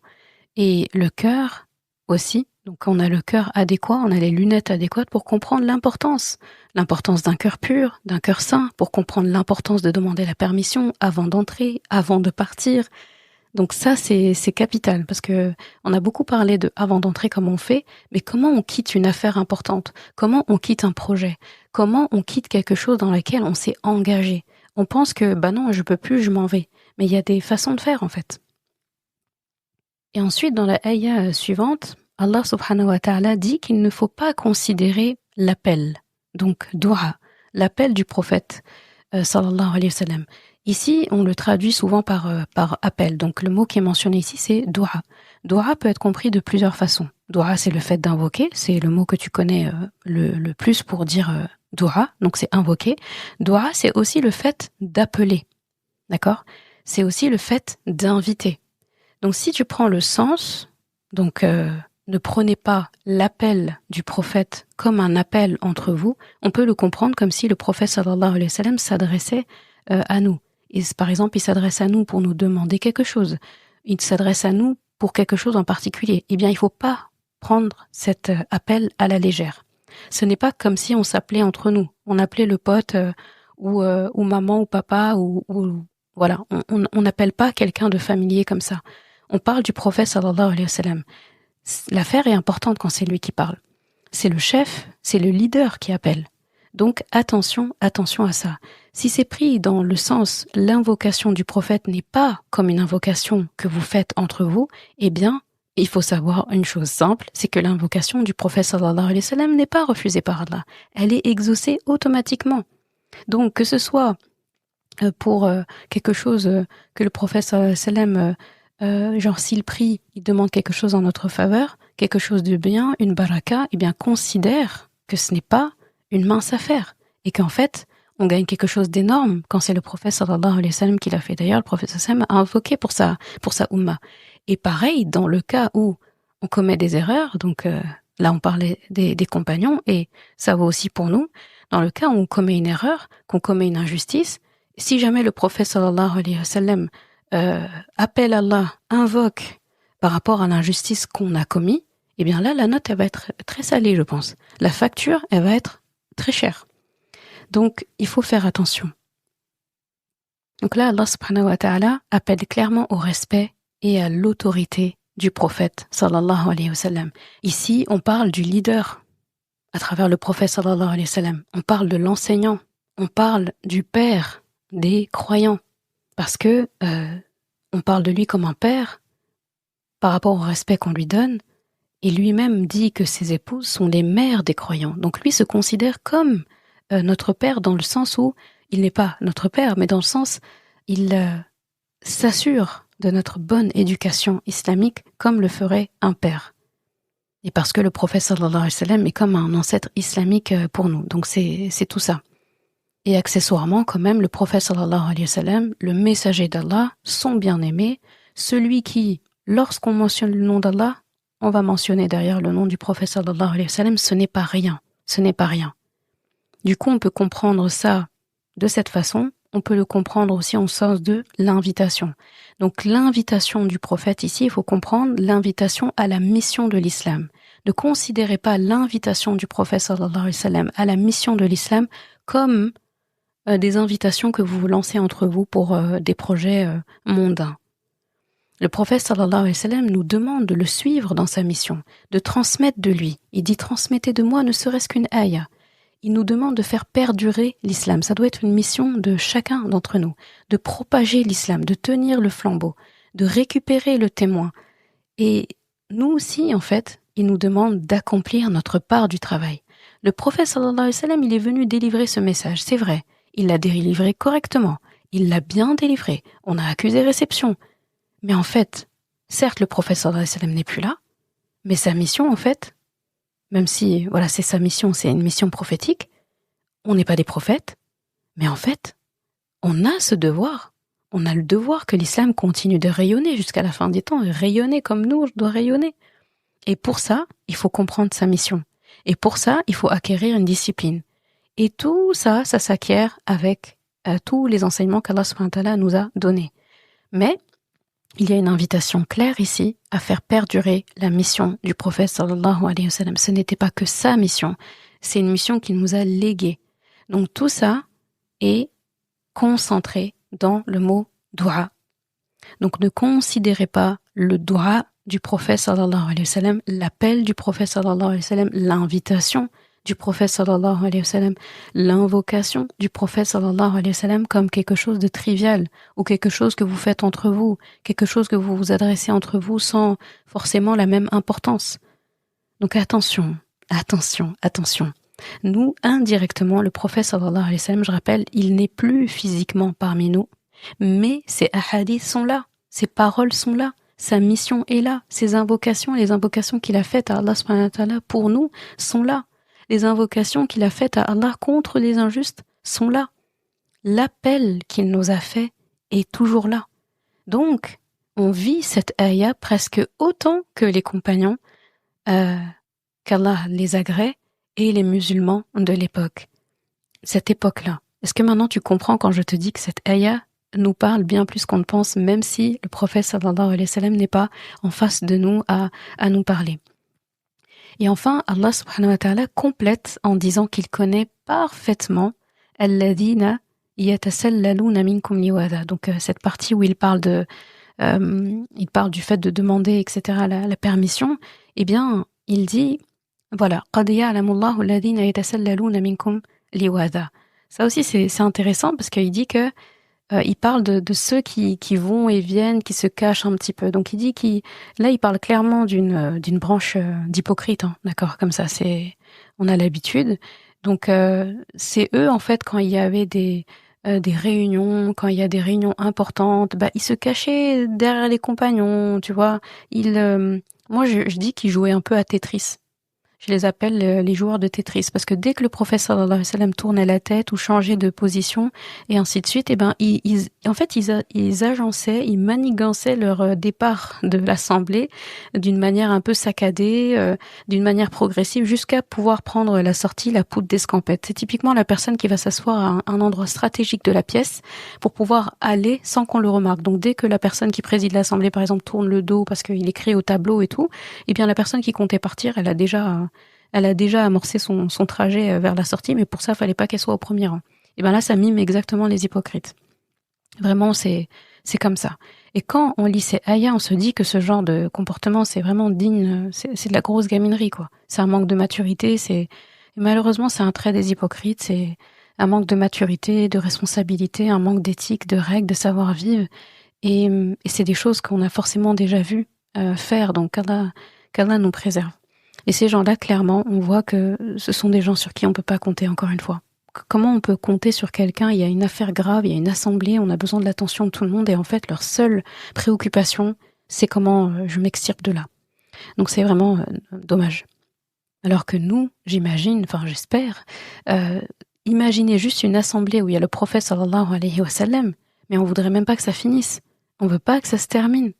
et le cœur aussi. Donc on a le cœur adéquat, on a les lunettes adéquates pour comprendre l'importance d'un cœur pur, d'un cœur saint, pour comprendre l'importance de demander la permission avant d'entrer, avant de partir. Donc ça, c'est capital, parce que on a beaucoup parlé de avant d'entrer, comment on fait, mais comment on quitte une affaire importante, comment on quitte un projet, comment on quitte quelque chose dans lequel on s'est engagé. On pense que, non, je peux plus, je m'en vais. Mais il y a des façons de faire, en fait. Et ensuite, dans la ayah suivante, Allah subhanahu wa ta'ala dit qu'il ne faut pas considérer l'appel, donc dua, l'appel du prophète, sallallahu alayhi wa sallam. Ici, on le traduit souvent par appel. Donc, le mot qui est mentionné ici, c'est dua. Dua peut être compris de plusieurs façons. Dua, c'est le fait d'invoquer. C'est le mot que tu connais le plus pour dire dua. Donc, c'est invoquer. Dua, c'est aussi le fait d'appeler. D'accord ? C'est aussi le fait d'inviter. Donc, si tu prends le sens, donc ne prenez pas l'appel du prophète comme un appel entre vous, on peut le comprendre comme si le prophète sallallahu alayhi wa sallam s'adressait à nous. Et par exemple, il s'adresse à nous pour nous demander quelque chose. Il s'adresse à nous pour quelque chose en particulier. Eh bien, il ne faut pas prendre cet appel à la légère. Ce n'est pas comme si on s'appelait entre nous. On appelait le pote ou maman ou papa ou voilà. On n'appelle pas quelqu'un de familier comme ça. On parle du prophète sallallahu alayhi wa sallam. L'affaire est importante quand c'est lui qui parle. C'est le chef, c'est le leader qui appelle. Donc attention à ça. Si c'est pris dans le sens l'invocation du prophète n'est pas comme une invocation que vous faites entre vous, eh bien, il faut savoir une chose simple, c'est que l'invocation du prophète sallallahu alayhi wa sallam n'est pas refusée par Allah. Elle est exaucée automatiquement. Donc que ce soit pour quelque chose que le prophète sallallahu alayhi wa sallam, genre s'il prie, il demande quelque chose en notre faveur, quelque chose de bien, une baraka, eh bien considère que ce n'est pas une mince affaire. Et qu'en fait, on gagne quelque chose d'énorme quand c'est le prophète sallallahu alayhi wa sallam qui l'a fait. D'ailleurs, le prophète sallallahu alayhi wa sallam a invoqué pour sa umma. Et pareil, dans le cas où on commet des erreurs, donc là on parlait des compagnons, et ça vaut aussi pour nous, dans le cas où on commet une erreur, qu'on commet une injustice, si jamais le prophète sallallahu alayhi wa sallam appelle Allah, invoque par rapport à l'injustice qu'on a commis, eh bien là, la note, elle va être très salée, je pense. La facture, elle va être très chère. Donc, il faut faire attention. Donc là, Allah subhanahu wa ta'ala appelle clairement au respect et à l'autorité du prophète sallallahu alayhi wa sallam. Ici, on parle du leader à travers le prophète sallallahu alayhi wa sallam. On parle de l'enseignant. On parle du père des croyants. Parce que on parle de lui comme un père par rapport au respect qu'on lui donne Et lui-même dit que ses épouses sont les mères des croyants. Donc lui se considère comme notre père dans le sens où il n'est pas notre père, mais dans le sens il s'assure de notre bonne éducation islamique comme le ferait un père. Et parce que le prophète sallallahu alayhi wa sallam est comme un ancêtre islamique pour nous. Donc c'est tout ça. Et accessoirement, quand même, le prophète sallallahu alayhi wa sallam, le messager d'Allah, son bien-aimé, celui qui, lorsqu'on mentionne le nom d'Allah, on va mentionner derrière le nom du prophète sallallahu alayhi wa sallam, ce n'est pas rien. Ce n'est pas rien. Du coup, on peut comprendre ça de cette façon. On peut le comprendre aussi en sens de l'invitation. Donc l'invitation du prophète ici, il faut comprendre l'invitation à la mission de l'islam. Ne considérez pas l'invitation du prophète sallallahu alayhi wa sallam à la mission de l'islam comme des invitations que vous vous lancez entre vous pour des projets mondains. Le prophète sallallahu alayhi wa sallam nous demande de le suivre dans sa mission, de transmettre de lui. Il dit « transmettez de moi ne serait-ce qu'une ayah ». Il nous demande de faire perdurer l'islam. Ça doit être une mission de chacun d'entre nous, de propager l'islam, de tenir le flambeau, de récupérer le témoin. Et nous aussi, en fait, il nous demande d'accomplir notre part du travail. Le prophète sallallahu alayhi wa sallam, il est venu délivrer ce message, c'est vrai. Il l'a délivré correctement. Il l'a bien délivré. On a accusé réception. Mais en fait, certes, le prophète sallallahu alayhi wa sallam n'est plus là, mais sa mission, en fait, même si, voilà, c'est sa mission, c'est une mission prophétique, on n'est pas des prophètes, mais en fait, on a ce devoir. On a le devoir que l'islam continue de rayonner jusqu'à la fin des temps, rayonner comme nous, je dois rayonner. Et pour ça, il faut comprendre sa mission. Et pour ça, il faut acquérir une discipline. Et tout ça, ça s'acquiert avec tous les enseignements qu'Allah subhanahu wa ta'ala nous a donnés. Mais il y a une invitation claire ici à faire perdurer la mission du prophète sallallahu alayhi wa sallam. Ce n'était pas que sa mission, c'est une mission qu'il nous a léguée. Donc tout ça est concentré dans le mot dua. Donc ne considérez pas le dua du prophète sallallahu alayhi wa sallam, l'appel du prophète sallallahu alayhi wa sallam, l'invitation du prophète sallallahu alayhi wa sallam, l'invocation du prophète sallallahu alayhi wa sallam comme quelque chose de trivial ou quelque chose que vous faites entre vous, quelque chose que vous vous adressez entre vous sans forcément la même importance. Donc attention, attention, attention. Nous, indirectement, le prophète sallallahu alayhi wa sallam, je rappelle, il n'est plus physiquement parmi nous, mais ses ahadiths sont là, ses paroles sont là, sa mission est là, ses invocations, les invocations qu'il a faites à Allah subhanahu wa ta'ala pour nous sont là. Les invocations qu'il a faites à Allah contre les injustes sont là. L'appel qu'il nous a fait est toujours là. Donc, on vit cette ayah presque autant que les compagnons, qu'Allah les agrée, et les musulmans de l'époque. Cette époque-là. Est-ce que maintenant tu comprends quand je te dis que cette ayah nous parle bien plus qu'on ne pense, même si le prophète sallallahu alayhi wa sallam n'est pas en face de nous à nous parler? Et enfin, Allah subhanahu wa ta'ala complète en disant qu'il connaît parfaitement alladhina yatasallaluna minkum liwada. Donc cette partie où il parle du fait de demander, etc., la permission, eh bien, il dit, voilà, qad ya'lamu Allahu alladhina yatasallaluna minkum liwada. Ça aussi, c'est intéressant parce qu'il dit que il parle de ceux qui vont et viennent, qui se cachent un petit peu. Donc il dit là il parle clairement d'une branche d'hypocrites, hein, d'accord, comme ça, on a l'habitude. Donc c'est eux en fait quand il y avait des réunions, quand il y a des réunions importantes, ils se cachaient derrière les compagnons, tu vois. Moi je dis qu'ils jouaient un peu à Tetris. Je les appelle les joueurs de Tetris parce que dès que le prophète sallallahu alayhi wa sallam tournait la tête ou changeait de position et ainsi de suite, ils agençaient, ils manigançaient leur départ de l'assemblée d'une manière un peu saccadée, d'une manière progressive jusqu'à pouvoir prendre la sortie, la poudre d'escampette. C'est typiquement la personne qui va s'asseoir à un endroit stratégique de la pièce pour pouvoir aller sans qu'on le remarque. Donc dès que la personne qui préside l'assemblée, par exemple, tourne le dos parce qu'il écrit au tableau et tout, eh bien la personne qui comptait partir, elle a déjà amorcé son trajet vers la sortie, mais pour ça, il fallait pas qu'elle soit au premier rang. Et bien là, ça mime exactement les hypocrites. Vraiment, c'est comme ça. Et quand on lit ces ayats, on se dit que ce genre de comportement, c'est vraiment digne, c'est de la grosse gaminerie, quoi. C'est un manque de maturité, et malheureusement, c'est un trait des hypocrites, c'est un manque de maturité, de responsabilité, un manque d'éthique, de règles, de savoir-vivre. Et c'est des choses qu'on a forcément déjà vues faire. Donc, qu'Allah nous préserve. Et ces gens-là, clairement, on voit que ce sont des gens sur qui on peut pas compter, encore une fois. Comment on peut compter sur quelqu'un? Il y a une affaire grave, il y a une assemblée, on a besoin de l'attention de tout le monde, et en fait, leur seule préoccupation, c'est comment je m'extirpe de là. Donc c'est vraiment dommage. Alors que nous, j'imagine, enfin j'espère, imaginez juste une assemblée où il y a le prophète sallallahu alayhi wa sallam, mais on voudrait même pas que ça finisse. On veut pas que ça se termine.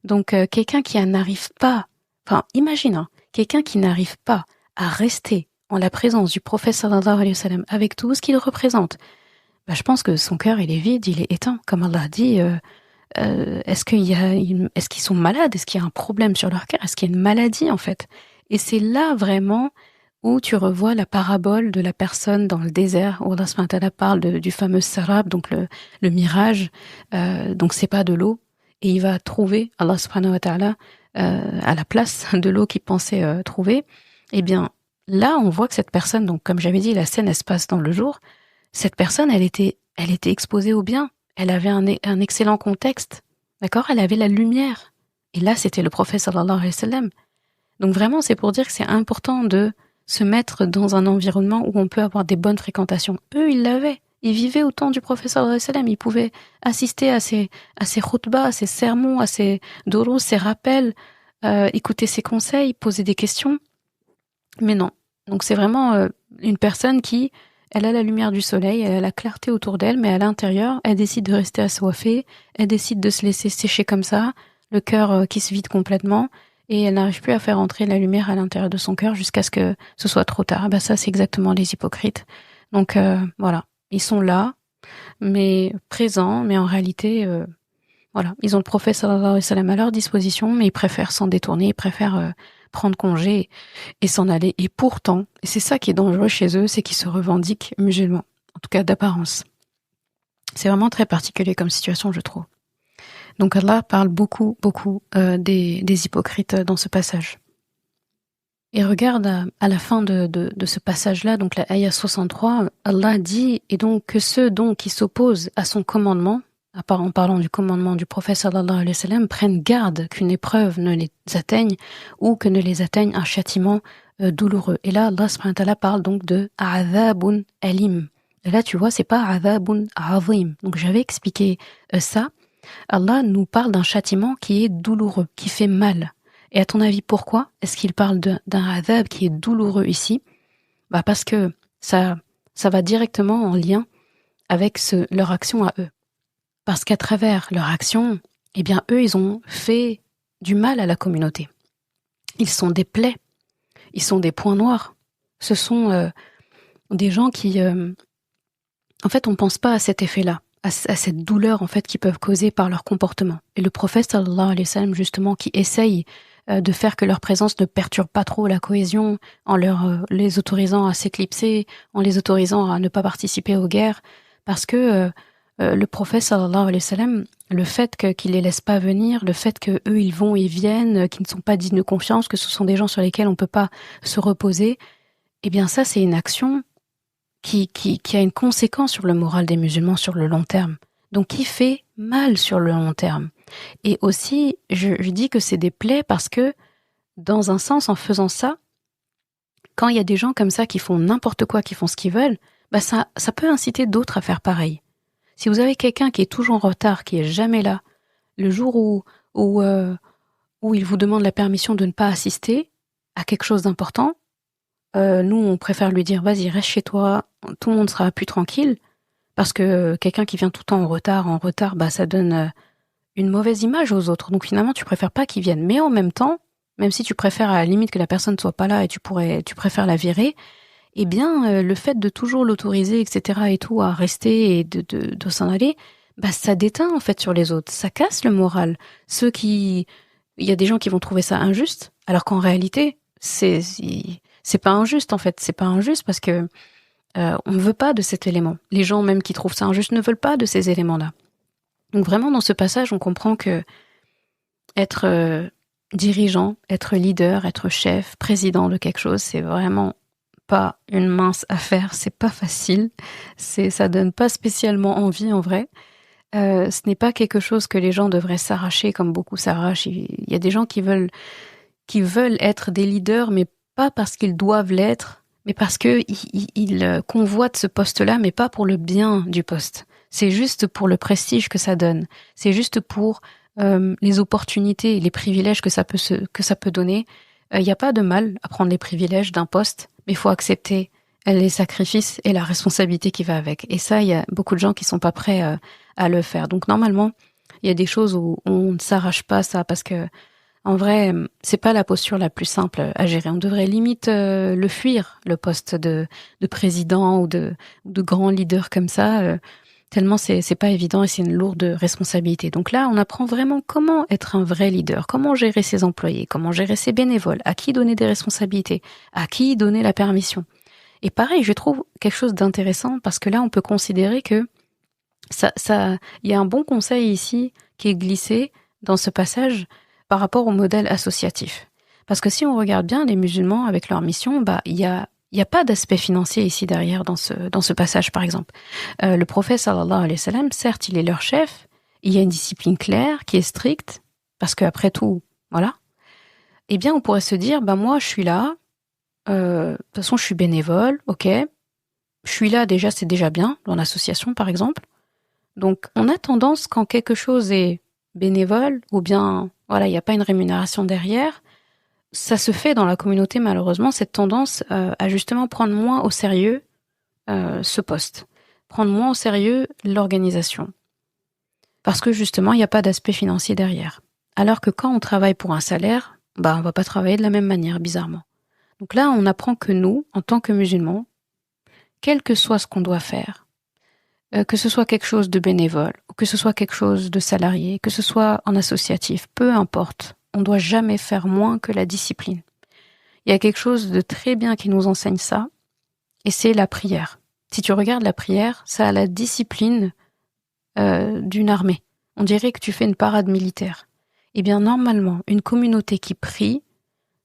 Donc quelqu'un qui n'arrive pas, enfin imagine, hein, quelqu'un qui n'arrive pas à rester en la présence du prophète sallallahu alayhi wa sallam avec tout ce qu'il représente, bah, je pense que son cœur il est vide, il est éteint. Comme Allah dit, est-ce qu'ils sont malades? Est-ce qu'il y a un problème sur leur cœur? Est-ce qu'il y a une maladie en fait? Et c'est là vraiment où tu revois la parabole de la personne dans le désert, où Allah subhanahu wa ta'ala parle du fameux sarab, donc le mirage, donc c'est pas de l'eau, et il va trouver Allah subhanahu wa ta'ala à la place de l'eau qu'il pensait trouver. Eh bien, là, on voit que cette personne, donc comme j'avais dit, la scène, elle se passe dans le jour, cette personne, elle était exposée au bien, elle avait un excellent contexte, d'accord? Elle avait la lumière. Et là, c'était le prophète sallallahu alayhi wa sallam. Donc vraiment, c'est pour dire que c'est important de se mettre dans un environnement où on peut avoir des bonnes fréquentations. Eux, ils l'avaient. Ils vivaient au temps du prophète sallallahu alayhi wa sallam. Ils pouvaient assister à ses khutbahs, à ses sermons, à ses doros, ses rappels, écouter ses conseils, poser des questions. Mais non. Donc c'est vraiment une personne qui, elle a la lumière du soleil, elle a la clarté autour d'elle, mais à l'intérieur, elle décide de rester assoiffée, elle décide de se laisser sécher comme ça, le cœur qui se vide complètement, et elle n'arrive plus à faire entrer la lumière à l'intérieur de son cœur jusqu'à ce que ce soit trop tard. Bah ça, c'est exactement les hypocrites. Donc voilà, ils sont là, mais présents, mais en réalité, voilà, ils ont le prophète sallallahu alayhi wa sallam à leur disposition, mais ils préfèrent s'en détourner, ils préfèrent prendre congé et s'en aller. Et pourtant, et c'est ça qui est dangereux chez eux, c'est qu'ils se revendiquent musulmans, en tout cas d'apparence. C'est vraiment très particulier comme situation, je trouve. Donc Allah parle beaucoup des hypocrites dans ce passage. Et regarde à la fin de ce passage-là, donc la ayah 63, Allah dit, et donc que ceux donc qui s'opposent à son commandement, en parlant du commandement du prophète sallallahu alayhi wa sallam, prennent garde qu'une épreuve ne les atteigne ou que ne les atteigne un châtiment douloureux. Et là, Allah subhanahu wa ta'ala parle donc de azabun alim. Et là, tu vois, c'est pas azabun azim. Donc j'avais expliqué ça. Allah nous parle d'un châtiment qui est douloureux, qui fait mal. Et à ton avis, pourquoi est-ce qu'il parle d'un azab qui est douloureux ici? Bah parce que ça va directement en lien avec leur action à eux. Parce qu'à travers leur action, eh bien, eux, ils ont fait du mal à la communauté. Ils sont des plaies, ils sont des points noirs. Ce sont des gens qui... en fait, on ne pense pas à cet effet-là, à cette douleur en fait qu'ils peuvent causer par leur comportement. Et le prophète sallallahu alayhi wa sallam, justement, qui essaye de faire que leur présence ne perturbe pas trop la cohésion, en les autorisant à s'éclipser, en les autorisant à ne pas participer aux guerres, parce que le prophète sallallahu alayhi wa sallam, le fait qu'il les laisse pas venir, le fait que eux ils vont, ils viennent, qu'ils ne sont pas dignes de confiance, que ce sont des gens sur lesquels on peut pas se reposer, eh bien ça c'est une action qui a une conséquence sur le moral des musulmans sur le long terme. Donc qui fait mal sur le long terme. Et aussi, je dis que c'est des plaies parce que, dans un sens, en faisant ça, quand il y a des gens comme ça qui font n'importe quoi, qui font ce qu'ils veulent, bah ça peut inciter d'autres à faire pareil. Si vous avez quelqu'un qui est toujours en retard, qui est jamais là, le jour où il vous demande la permission de ne pas assister à quelque chose d'important, nous, on préfère lui dire « Vas-y, reste chez toi, tout le monde sera plus tranquille », parce que quelqu'un qui vient tout le temps en retard, bah ça donne une mauvaise image aux autres. Donc finalement, tu préfères pas qu'il vienne. Mais en même temps, même si tu préfères à la limite que la personne ne soit pas là et tu préfères la virer, eh bien, le fait de toujours l'autoriser, etc. et tout, à rester et de s'en aller, bah ça déteint en fait sur les autres. Ça casse le moral. Il y a des gens qui vont trouver ça injuste, alors qu'en réalité, c'est pas injuste en fait. C'est pas injuste parce que on ne veut pas de cet élément. Les gens même qui trouvent ça injuste ne veulent pas de ces éléments-là. Donc vraiment, dans ce passage, on comprend que être dirigeant, être leader, être chef, président de quelque chose, c'est vraiment pas une mince affaire, c'est pas facile, ça donne pas spécialement envie en vrai. Ce n'est pas quelque chose que les gens devraient s'arracher comme beaucoup s'arrachent. Il y a des gens qui qui veulent être des leaders, mais pas parce qu'ils doivent l'être, mais parce que ils convoitent ce poste-là, mais pas pour le bien du poste. C'est juste pour le prestige que ça donne. C'est juste pour les opportunités et les privilèges que ça peut donner. Il n'y a pas de mal à prendre les privilèges d'un poste, mais il faut accepter les sacrifices et la responsabilité qui va avec. Et ça, il y a beaucoup de gens qui sont pas prêts à le faire. Donc normalement, il y a des choses où on ne s'arrache pas ça parce que en vrai, c'est pas la posture la plus simple à gérer. On devrait limite le fuir, le poste de président ou de grand leader comme ça, tellement c'est pas évident et c'est une lourde responsabilité. Donc là, on apprend vraiment comment être un vrai leader, comment gérer ses employés, comment gérer ses bénévoles, à qui donner des responsabilités, à qui donner la permission. Et pareil, je trouve quelque chose d'intéressant parce que là, on peut considérer que il y a un bon conseil ici qui est glissé dans ce passage par rapport au modèle associatif. Parce que si on regarde bien les musulmans avec leur mission, il y a pas d'aspect financier ici derrière dans ce passage, par exemple. Le prophète sallallahu alayhi wa sallam, certes, il est leur chef, il y a une discipline claire qui est stricte, parce qu'après tout, voilà. Eh bien, on pourrait se dire, moi, je suis là, de toute façon, je suis bénévole, ok. Je suis là déjà, c'est déjà bien, dans l'association, par exemple. Donc, on a tendance, quand quelque chose est bénévole, ou bien, voilà, il n'y a pas une rémunération derrière, ça se fait dans la communauté, malheureusement, cette tendance à justement prendre moins au sérieux ce poste, prendre moins au sérieux l'organisation. Parce que justement, il n'y a pas d'aspect financier derrière. Alors que quand on travaille pour un salaire, on va pas travailler de la même manière, bizarrement. Donc là, on apprend que nous, en tant que musulmans, quel que soit ce qu'on doit faire, que ce soit quelque chose de bénévole, ou que ce soit quelque chose de salarié, que ce soit en associatif, peu importe, on ne doit jamais faire moins que la discipline. Il y a quelque chose de très bien qui nous enseigne ça, et c'est la prière. Si tu regardes la prière, ça a la discipline d'une armée. On dirait que tu fais une parade militaire. Eh bien, normalement, une communauté qui prie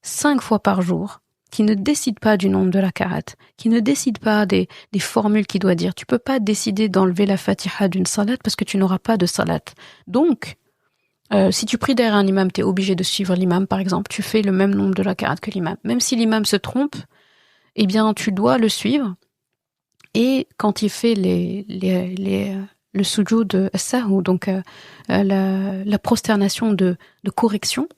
5 fois par jour, qui ne décide pas du nombre de la raka'at, qui ne décide pas des formules qu'il doit dire. Tu peux pas décider d'enlever la fatiha d'une salat parce que tu n'auras pas de salat. Donc, si tu pries derrière un imam, tu es obligé de suivre l'imam, par exemple. Tu fais le même nombre de raka'at que l'imam. Même si l'imam se trompe, eh bien, tu dois le suivre. Et quand il fait le sujoud as-sahou, donc la prosternation de correction,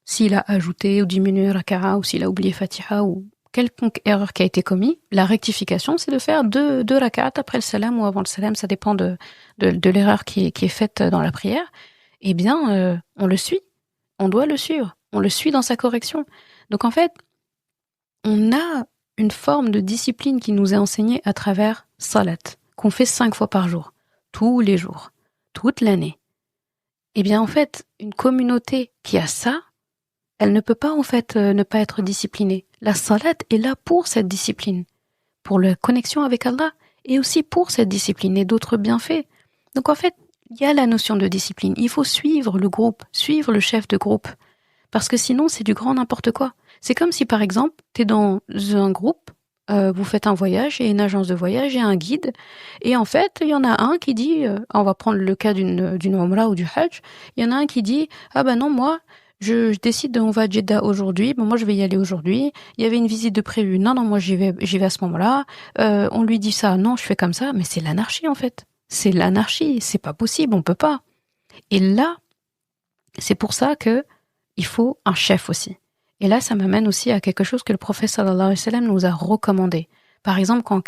s'il a ajouté ou diminué raka'a, ou s'il a oublié fatiha, ou quelconque erreur qui a été commise, la rectification, c'est de faire deux raka'at après le salam ou avant le salam, ça dépend de l'erreur qui est faite dans la prière. Eh bien, on le suit, on doit le suivre, on le suit dans sa correction. Donc en fait, on a une forme de discipline qui nous est enseignée à travers salat, qu'on fait 5 fois par jour, tous les jours, toute l'année. Eh bien, en fait, une communauté qui a ça, elle ne peut pas, en fait, ne pas être disciplinée. La salat est là pour cette discipline, pour la connexion avec Allah, et aussi pour cette discipline et d'autres bienfaits. Donc, en fait, il y a la notion de discipline. Il faut suivre le groupe, suivre le chef de groupe, parce que sinon, c'est du grand n'importe quoi. C'est comme si, par exemple, tu es dans un groupe, vous faites un voyage, et une agence de voyage et un guide, et en fait, il y en a un qui dit, on va prendre le cas d'une Umrah ou du Hajj, il y en a un qui dit, non, moi, je décide, on va à Jeddah aujourd'hui, moi je vais y aller aujourd'hui, il y avait une visite de prévue, non, moi j'y vais à ce moment-là, on lui dit ça, non, je fais comme ça, mais c'est l'anarchie en fait. C'est l'anarchie, c'est pas possible, on peut pas. Et là, c'est pour ça que il faut un chef aussi. Et là, ça m'amène aussi à quelque chose que le prophète sallallahu alayhi wa sallam nous a recommandé. Par exemple, quand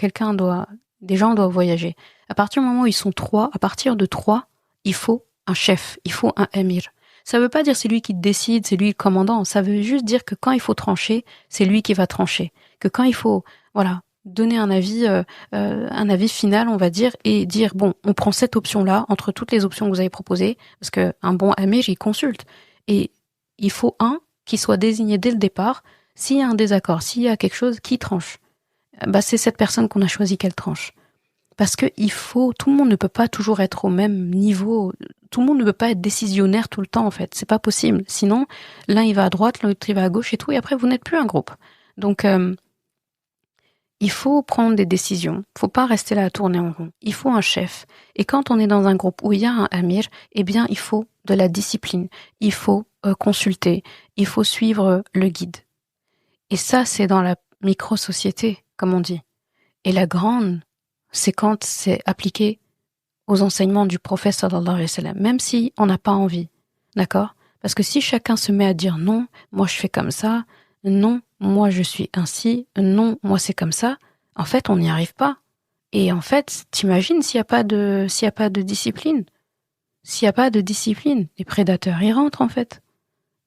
des gens doivent voyager, à partir du moment où ils sont 3, à partir de 3, il faut un chef, il faut un émir. Ça veut pas dire c'est lui qui décide, c'est lui le commandant. Ça veut juste dire que quand il faut trancher, c'est lui qui va trancher. Que quand il faut, donner un avis final, on va dire, et dire bon, on prend cette option-là entre toutes les options que vous avez proposées, parce que un bon émir, il consulte. Et il faut un qui soit désigné dès le départ. S'il y a un désaccord, s'il y a quelque chose qui tranche, c'est cette personne qu'on a choisi qu'elle tranche. Parce que tout le monde ne peut pas toujours être au même niveau. Tout le monde ne peut pas être décisionnaire tout le temps, en fait. C'est pas possible. Sinon, l'un il va à droite, l'autre il va à gauche et tout, et après vous n'êtes plus un groupe. Donc, il faut prendre des décisions. Faut pas rester là à tourner en rond. Il faut un chef. Et quand on est dans un groupe où il y a un amir, eh bien, il faut de la discipline. Il faut consulter, il faut suivre le guide. Et ça, c'est dans la micro-société, comme on dit. Et la grande, c'est quand c'est appliqué aux enseignements du prophète sallallahu alayhi wa sallam, même si on n'a pas envie, d'accord? Parce que si chacun se met à dire non, moi je fais comme ça, non, moi je suis ainsi, non, moi c'est comme ça, en fait on n'y arrive pas. Et en fait, t'imagines s'il n'y a pas de discipline, s'il n'y a pas de discipline, les prédateurs y rentrent en fait.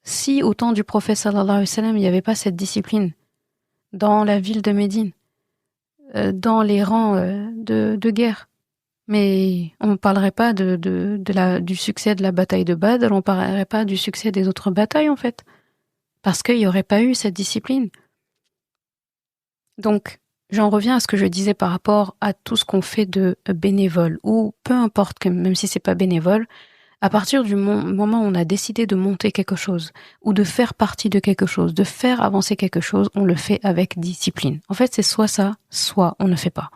Si au temps du prophète sallallahu alayhi wa sallam, il n'y avait pas cette discipline dans la ville de Médine, dans les rangs de guerre, mais on ne parlerait pas du succès de la bataille de Badr, on ne parlerait pas du succès des autres batailles en fait, parce qu'il n'y aurait pas eu cette discipline. Donc, j'en reviens à ce que je disais par rapport à tout ce qu'on fait de bénévole, ou peu importe, que même si c'est pas bénévole, à partir du moment où on a décidé de monter quelque chose, ou de faire partie de quelque chose, de faire avancer quelque chose, on le fait avec discipline. En fait, c'est soit ça, soit on ne fait pas.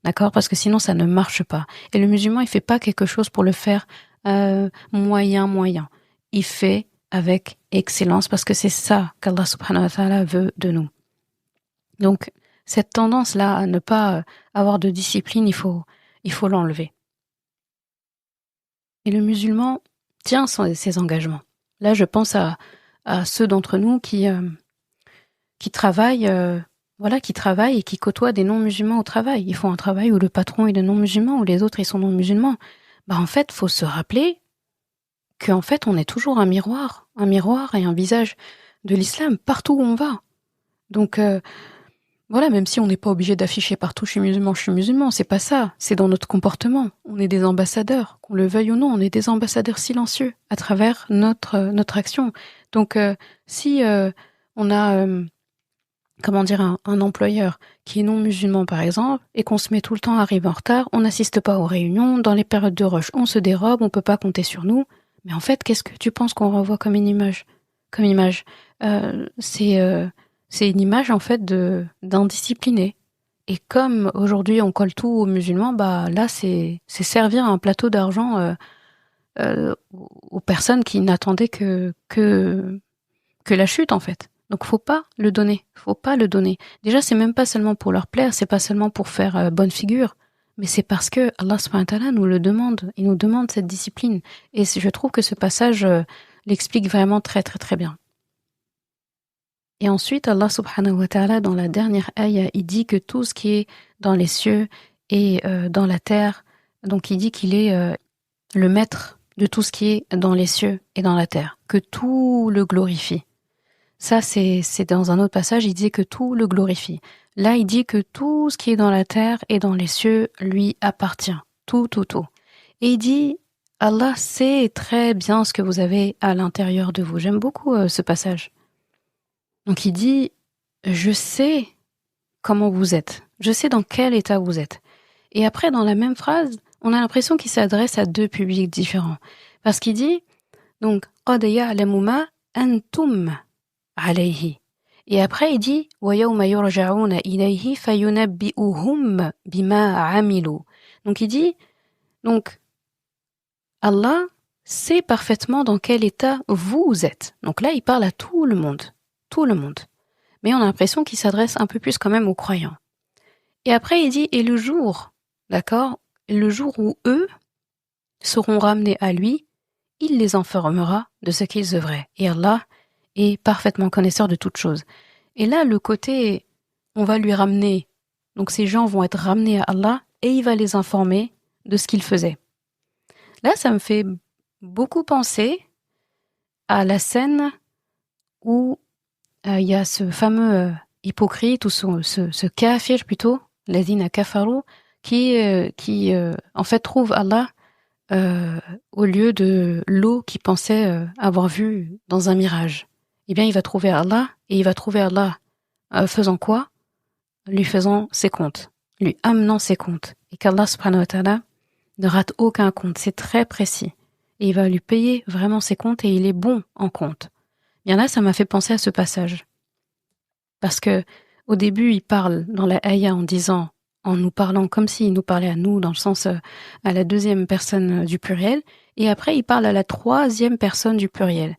D'accord? Parce que sinon, ça ne marche pas. Et le musulman, il fait pas quelque chose pour le faire moyen. Il fait avec excellence parce que c'est ça qu'Allah subhanahu wa ta'ala veut de nous. Donc, cette tendance-là à ne pas avoir de discipline, il faut l'enlever. Et le musulman tient ses engagements. Là, je pense à ceux d'entre nous qui travaillent qui travaillent et qui côtoient des non-musulmans au travail. Ils font un travail où le patron est non-musulman, où les autres ils sont non-musulmans. En fait, faut se rappeler qu'en fait, on est toujours un miroir et un visage de l'islam partout où on va. Donc, même si on n'est pas obligé d'afficher partout je suis musulman, c'est pas ça. C'est dans notre comportement. On est des ambassadeurs, qu'on le veuille ou non, on est des ambassadeurs silencieux à travers notre action. Donc, si on a un employeur qui est non musulman par exemple, et qu'on se met tout le temps à arriver en retard, on n'assiste pas aux réunions, dans les périodes de rush, on se dérobe, on peut pas compter sur nous. Mais en fait, qu'est-ce que tu penses qu'on renvoie comme image? C'est une image en fait d'indiscipliné. Et comme aujourd'hui on colle tout aux musulmans, là c'est servir un plateau d'argent aux personnes qui n'attendaient que la chute en fait. Donc faut pas le donner. Déjà, c'est même pas seulement pour leur plaire, c'est pas seulement pour faire bonne figure, mais c'est parce que Allah subhanahu wa ta'ala nous le demande. Il nous demande cette discipline. Et je trouve que ce passage l'explique vraiment très très très bien. Et ensuite, Allah subhanahu wa ta'ala, dans la dernière ayah, il dit que tout ce qui est dans les cieux et dans la terre, donc il dit qu'il est le maître de tout ce qui est dans les cieux et dans la terre, que tout le glorifie. Ça, c'est dans un autre passage, il dit que tout le glorifie. Là, il dit que tout ce qui est dans la terre et dans les cieux lui appartient. Tout. Et il dit, Allah sait très bien ce que vous avez à l'intérieur de vous. J'aime beaucoup ce passage. Donc il dit, je sais comment vous êtes. Je sais dans quel état vous êtes. Et après, dans la même phrase, on a l'impression qu'il s'adresse à deux publics différents. Parce qu'il dit, donc, قَدْ يَعْلَمُ مَا أَنْتُمْ عَلَيْهِ. Et après, il dit, وَيَوْمَ يُرْجَعُونَ إِلَيْهِ فَيُنَبِّئُهُمْ بِمَا عَمِلُوا. Donc il dit, donc, Allah sait parfaitement dans quel état vous êtes. Donc là, il parle à tout le monde. Tout le monde. Mais on a l'impression qu'il s'adresse un peu plus quand même aux croyants. Et après, il dit, et le jour, d'accord, le jour où eux seront ramenés à lui, il les informera de ce qu'ils œuvraient. Et Allah est parfaitement connaisseur de toutes choses. Et là, le côté, on va lui ramener, donc ces gens vont être ramenés à Allah et il va les informer de ce qu'ils faisaient. Là, ça me fait beaucoup penser à la scène où il y a ce fameux hypocrite, ou ce kafir plutôt, ladina kafaru, qui en fait trouve Allah au lieu de l'eau qu'il pensait avoir vue dans un mirage. Eh bien, il va trouver Allah, et il va trouver Allah faisant quoi? Lui faisant ses comptes, lui amenant ses comptes. Et qu'Allah subhanahu wa ta'ala ne rate aucun compte, c'est très précis. Et il va lui payer vraiment ses comptes, et il est bon en compte. Bien là, ça m'a fait penser à ce passage. Parce que au début, il parle dans la ayah en nous parlant comme s'il nous parlait à nous, dans le sens à la deuxième personne du pluriel, et après il parle à la troisième personne du pluriel.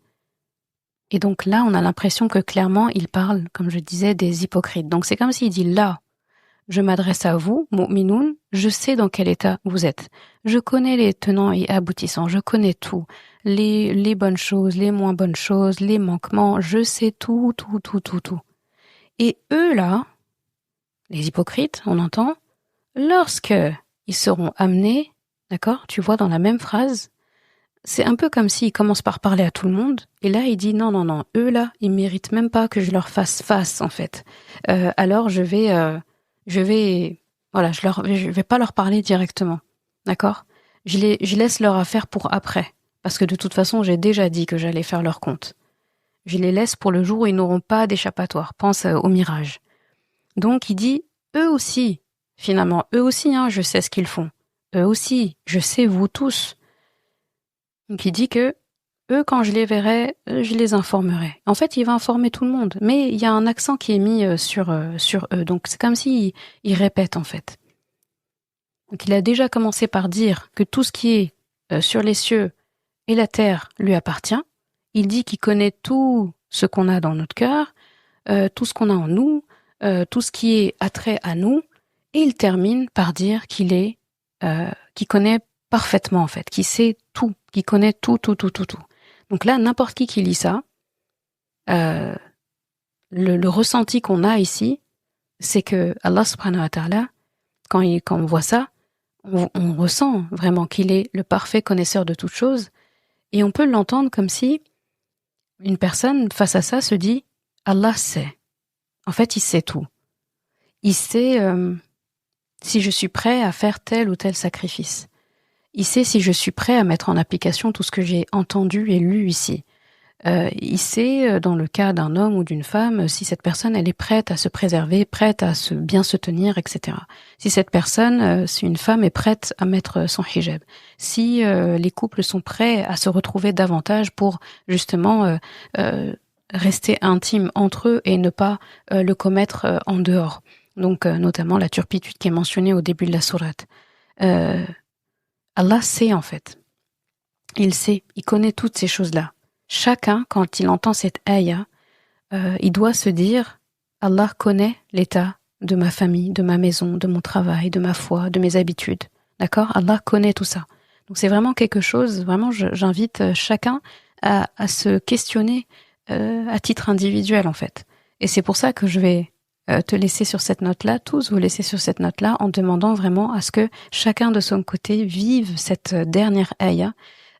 Et donc là, on a l'impression que clairement, il parle, comme je disais, des hypocrites. Donc c'est comme s'il dit là, je m'adresse à vous, mu'minoun, je sais dans quel état vous êtes. Je connais les tenants et aboutissants, je connais tout. Les bonnes choses, les moins bonnes choses, les manquements, je sais tout. Et eux là, les hypocrites, on entend, lorsque ils seront amenés, d'accord, tu vois dans la même phrase, c'est un peu comme s'il commence par parler à tout le monde, et là il dit non, eux là, ils méritent même pas que je leur fasse face en fait. Alors voilà, je vais pas leur parler directement, d'accord? Je laisse leur affaire pour après, parce que de toute façon j'ai déjà dit que j'allais faire leur compte. Je les laisse pour le jour où ils n'auront pas d'échappatoire. Pense au mirage. Donc il dit eux aussi, finalement, eux aussi, hein, je sais ce qu'ils font. Eux aussi, je sais vous tous. Donc il dit que eux, quand je les verrai, je les informerai. En fait, il va informer tout le monde, mais il y a un accent qui est mis sur eux. Donc c'est comme s'il il répète en fait. Donc il a déjà commencé par dire que tout ce qui est sur les cieux et la terre lui appartient. Il dit qu'il connaît tout ce qu'on a dans notre cœur, tout ce qu'on a en nous, tout ce qui est attrait à nous, et il termine par dire qu'il connaît parfaitement en fait, qu'il sait tout, qu'il connaît tout. Donc là, n'importe qui lit ça, le ressenti qu'on a ici, c'est que Allah subhanahu wa ta'ala, quand on voit ça, on ressent vraiment qu'il est le parfait connaisseur de toutes choses, et on peut l'entendre comme si une personne face à ça se dit « Allah sait ». En fait, il sait tout. Il sait si je suis prêt à faire tel ou tel sacrifice. Il sait si je suis prêt à mettre en application tout ce que j'ai entendu et lu ici. Il sait, dans le cas d'un homme ou d'une femme, si cette personne elle est prête à se préserver, prête à bien se tenir, etc. Si cette personne, si une femme est prête à mettre son hijab. Si les couples sont prêts à se retrouver davantage pour justement rester intimes entre eux et ne pas le commettre en dehors. Donc notamment la turpitude qui est mentionnée au début de la sourate. Allah sait en fait. Il sait, il connaît toutes ces choses-là. Chacun, quand il entend cette ayah, il doit se dire « Allah connaît l'état de ma famille, de ma maison, de mon travail, de ma foi, de mes habitudes. » D'accord? Allah connaît tout ça. Donc c'est vraiment quelque chose, vraiment j'invite chacun à se questionner à titre individuel en fait. Et c'est pour ça que je vais te laisser sur cette note-là, tous vous laisser sur cette note-là, en demandant vraiment à ce que chacun de son côté vive cette dernière ayah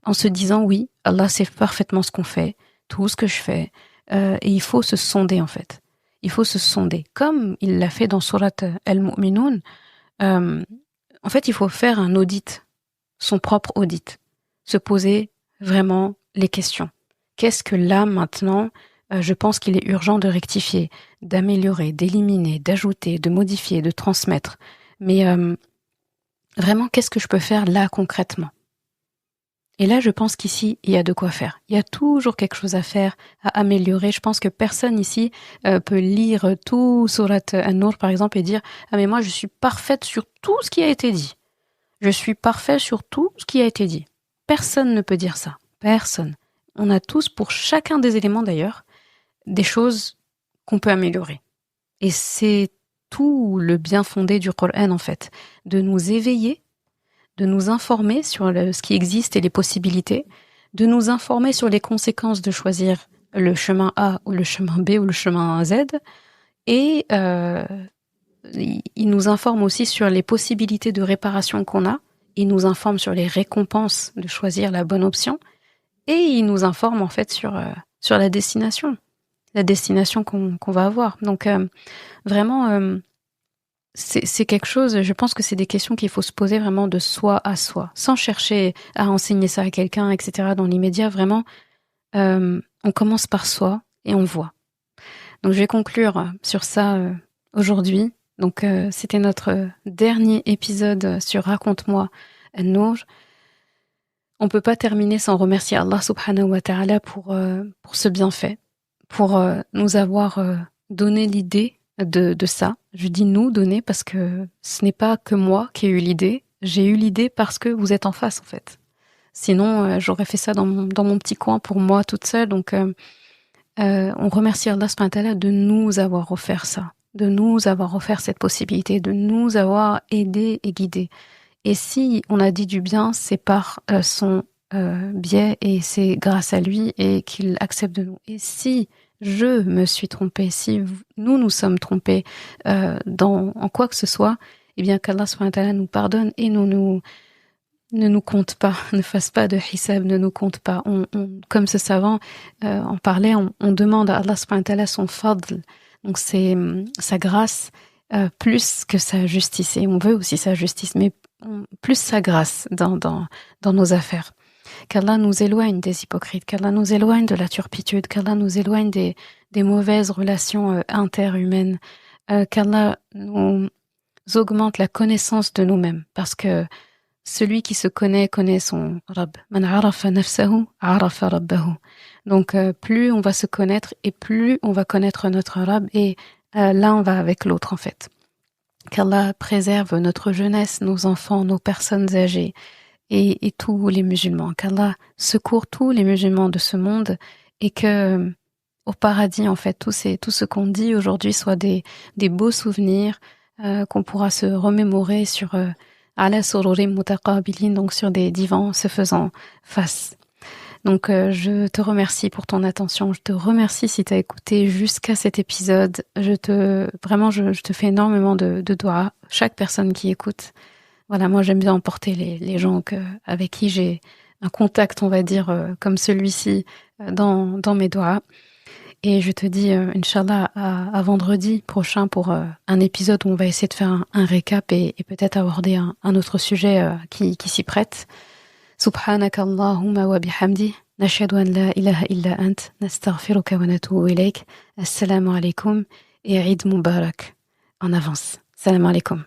en se disant oui, Allah sait parfaitement ce qu'on fait, tout ce que je fais, et il faut se sonder en fait. Il faut se sonder, comme il l'a fait dans Sourate Al-Mu'minun. En fait, il faut faire un audit, son propre audit, se poser vraiment les questions. Qu'est-ce que là maintenant, je pense qu'il est urgent de rectifier, d'améliorer, d'éliminer, d'ajouter, de modifier, de transmettre. Mais vraiment, qu'est-ce que je peux faire là concrètement? Et là, je pense qu'ici, il y a de quoi faire. Il y a toujours quelque chose à faire, à améliorer. Je pense que personne ici peut lire tout Sourate An-Nur, par exemple, et dire « Ah mais moi, je suis parfaite sur tout ce qui a été dit. Je suis parfait sur tout ce qui a été dit. » Personne ne peut dire ça. Personne. On a tous, pour chacun des éléments d'ailleurs, des choses qu'on peut améliorer. Et c'est tout le bien fondé du Coran, en fait, de nous éveiller, de nous informer sur ce qui existe et les possibilités, de nous informer sur les conséquences de choisir le chemin A ou le chemin B ou le chemin Z, et il nous informe aussi sur les possibilités de réparation qu'on a, il nous informe sur les récompenses de choisir la bonne option, et il nous informe en fait sur la destination qu'on va avoir. Donc vraiment... c'est quelque chose, je pense que c'est des questions qu'il faut se poser vraiment de soi à soi, sans chercher à enseigner ça à quelqu'un, etc. Dans l'immédiat, vraiment, on commence par soi et on voit. Donc je vais conclure sur ça aujourd'hui. Donc c'était notre dernier épisode sur Raconte-moi Nour. On peut pas terminer sans remercier Allah subhanahu wa ta'ala pour ce bienfait, pour nous avoir donné l'idée de ça. Je dis nous donner parce que ce n'est pas que moi qui ai eu l'idée. J'ai eu l'idée parce que vous êtes en face, en fait. Sinon, j'aurais fait ça dans mon petit coin pour moi toute seule. Donc, on remercie Allah subhanahu wa ta'ala de nous avoir offert ça, de nous avoir offert cette possibilité, de nous avoir aidés et guidés. Et si on a dit du bien, c'est par son biais et c'est grâce à lui et qu'il accepte de nous. Et si je me suis trompée, si nous sommes trompés en quoi que ce soit, eh bien qu'Allah subhanahu wa ta'ala nous pardonne et ne nous compte pas, ne fasse pas de hisab, ne nous compte pas. Comme ce savant en parlait, on demande à Allah subhanahu wa ta'ala son fadl, donc c'est sa grâce plus que sa justice. Et on veut aussi sa justice, mais plus sa grâce dans nos affaires. Qu'Allah nous éloigne des hypocrites, qu'Allah nous éloigne de la turpitude, qu'Allah nous éloigne des mauvaises relations interhumaines, qu'Allah nous augmente la connaissance de nous-mêmes, parce que celui qui se connaît son Rabb. Man arafa nafsahu, arafa rabbahu. Donc plus on va se connaître et plus on va connaître notre Rabb, et là on va avec l'autre en fait. Qu'Allah préserve notre jeunesse, nos enfants, nos personnes âgées et tous les musulmans. Qu'Allah secourt tous les musulmans de ce monde et que au paradis en fait tout ce qu'on dit aujourd'hui soit des beaux souvenirs qu'on pourra se remémorer sur ala sururim mutaqabilin, donc sur des divans se faisant face. Donc je te remercie pour ton attention, je te remercie si tu as écouté jusqu'à cet épisode. Je te fais énormément de doigts, chaque personne qui écoute. Voilà, moi j'aime bien emporter les gens avec qui j'ai un contact, on va dire, comme celui-ci, dans mes doigts. Et je te dis, Inch'Allah, à vendredi prochain pour un épisode où on va essayer de faire un récap et peut-être aborder un autre sujet qui s'y prête. Subhanaka Allahumma wa bihamdi, nashhadu an la ilaha illa ant, nastaghfiruka wa natubu ilayk. Assalamu alaikum et Eid Mubarak en avance. Salam alaikum.